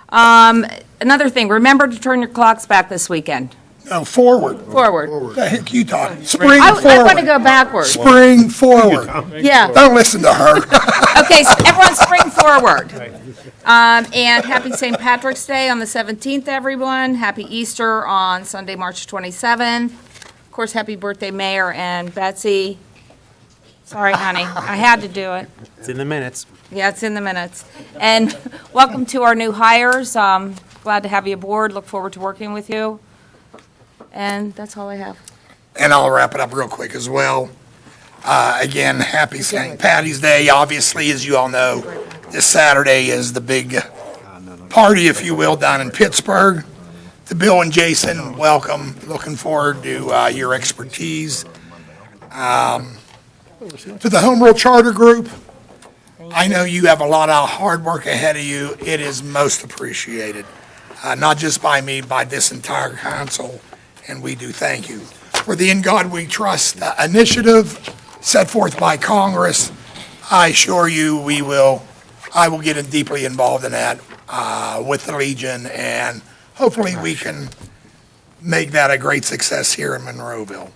Speaker 6: Another thing, remember to turn your clocks back this weekend.
Speaker 1: No, forward.
Speaker 6: Forward.
Speaker 1: The heck you talking? Spring
Speaker 6: I
Speaker 1: forward.
Speaker 6: want to go backwards.
Speaker 1: Spring forward.
Speaker 6: Yeah.
Speaker 1: Don't listen to her.
Speaker 6: Okay, so everyone spring forward. And happy St. Patrick's Day on the 17th, everyone. Happy Easter on Sunday, March 27th. Of course, happy birthday, Mayor and Betsy. Sorry, honey, I had to do it.
Speaker 5: It's in the minutes.
Speaker 6: Yeah, it's in the minutes. And welcome to our new hires. Glad to have you aboard. Look forward to working with you. And that's all I have.
Speaker 1: And I'll wrap it up real quick as well. Again, happy St. Patty's Day. Obviously, as you all know, this Saturday is the big party, if you will, down in Pittsburgh. To Bill and Jason, welcome. Looking forward to your expertise. To the Home Rule Charter Group, I know you have a lot of hard work ahead of you. It is most appreciated, not just by me, by this entire council, and we do thank you. For the In God We Trust initiative set forth by Congress, I assure you I will get deeply involved in that with the Legion, and hopefully we can make that a great success here in Monroeville.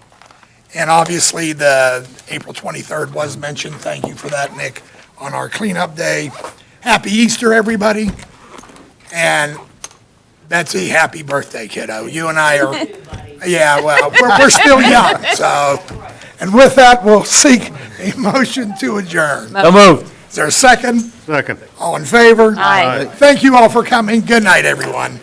Speaker 1: And obviously, the April 23rd was mentioned. Thank you for that, Nick, on our cleanup day. Happy Easter, everybody. And Betsy, happy birthday, kiddo. You and I are, yeah, well, we're still young, so. And with that, we'll seek a motion to adjourn.
Speaker 7: So moved.
Speaker 1: Is there a second?
Speaker 4: Second.
Speaker 1: All in favor?
Speaker 6: Aye.
Speaker 1: Thank you all for coming. Good night, everyone.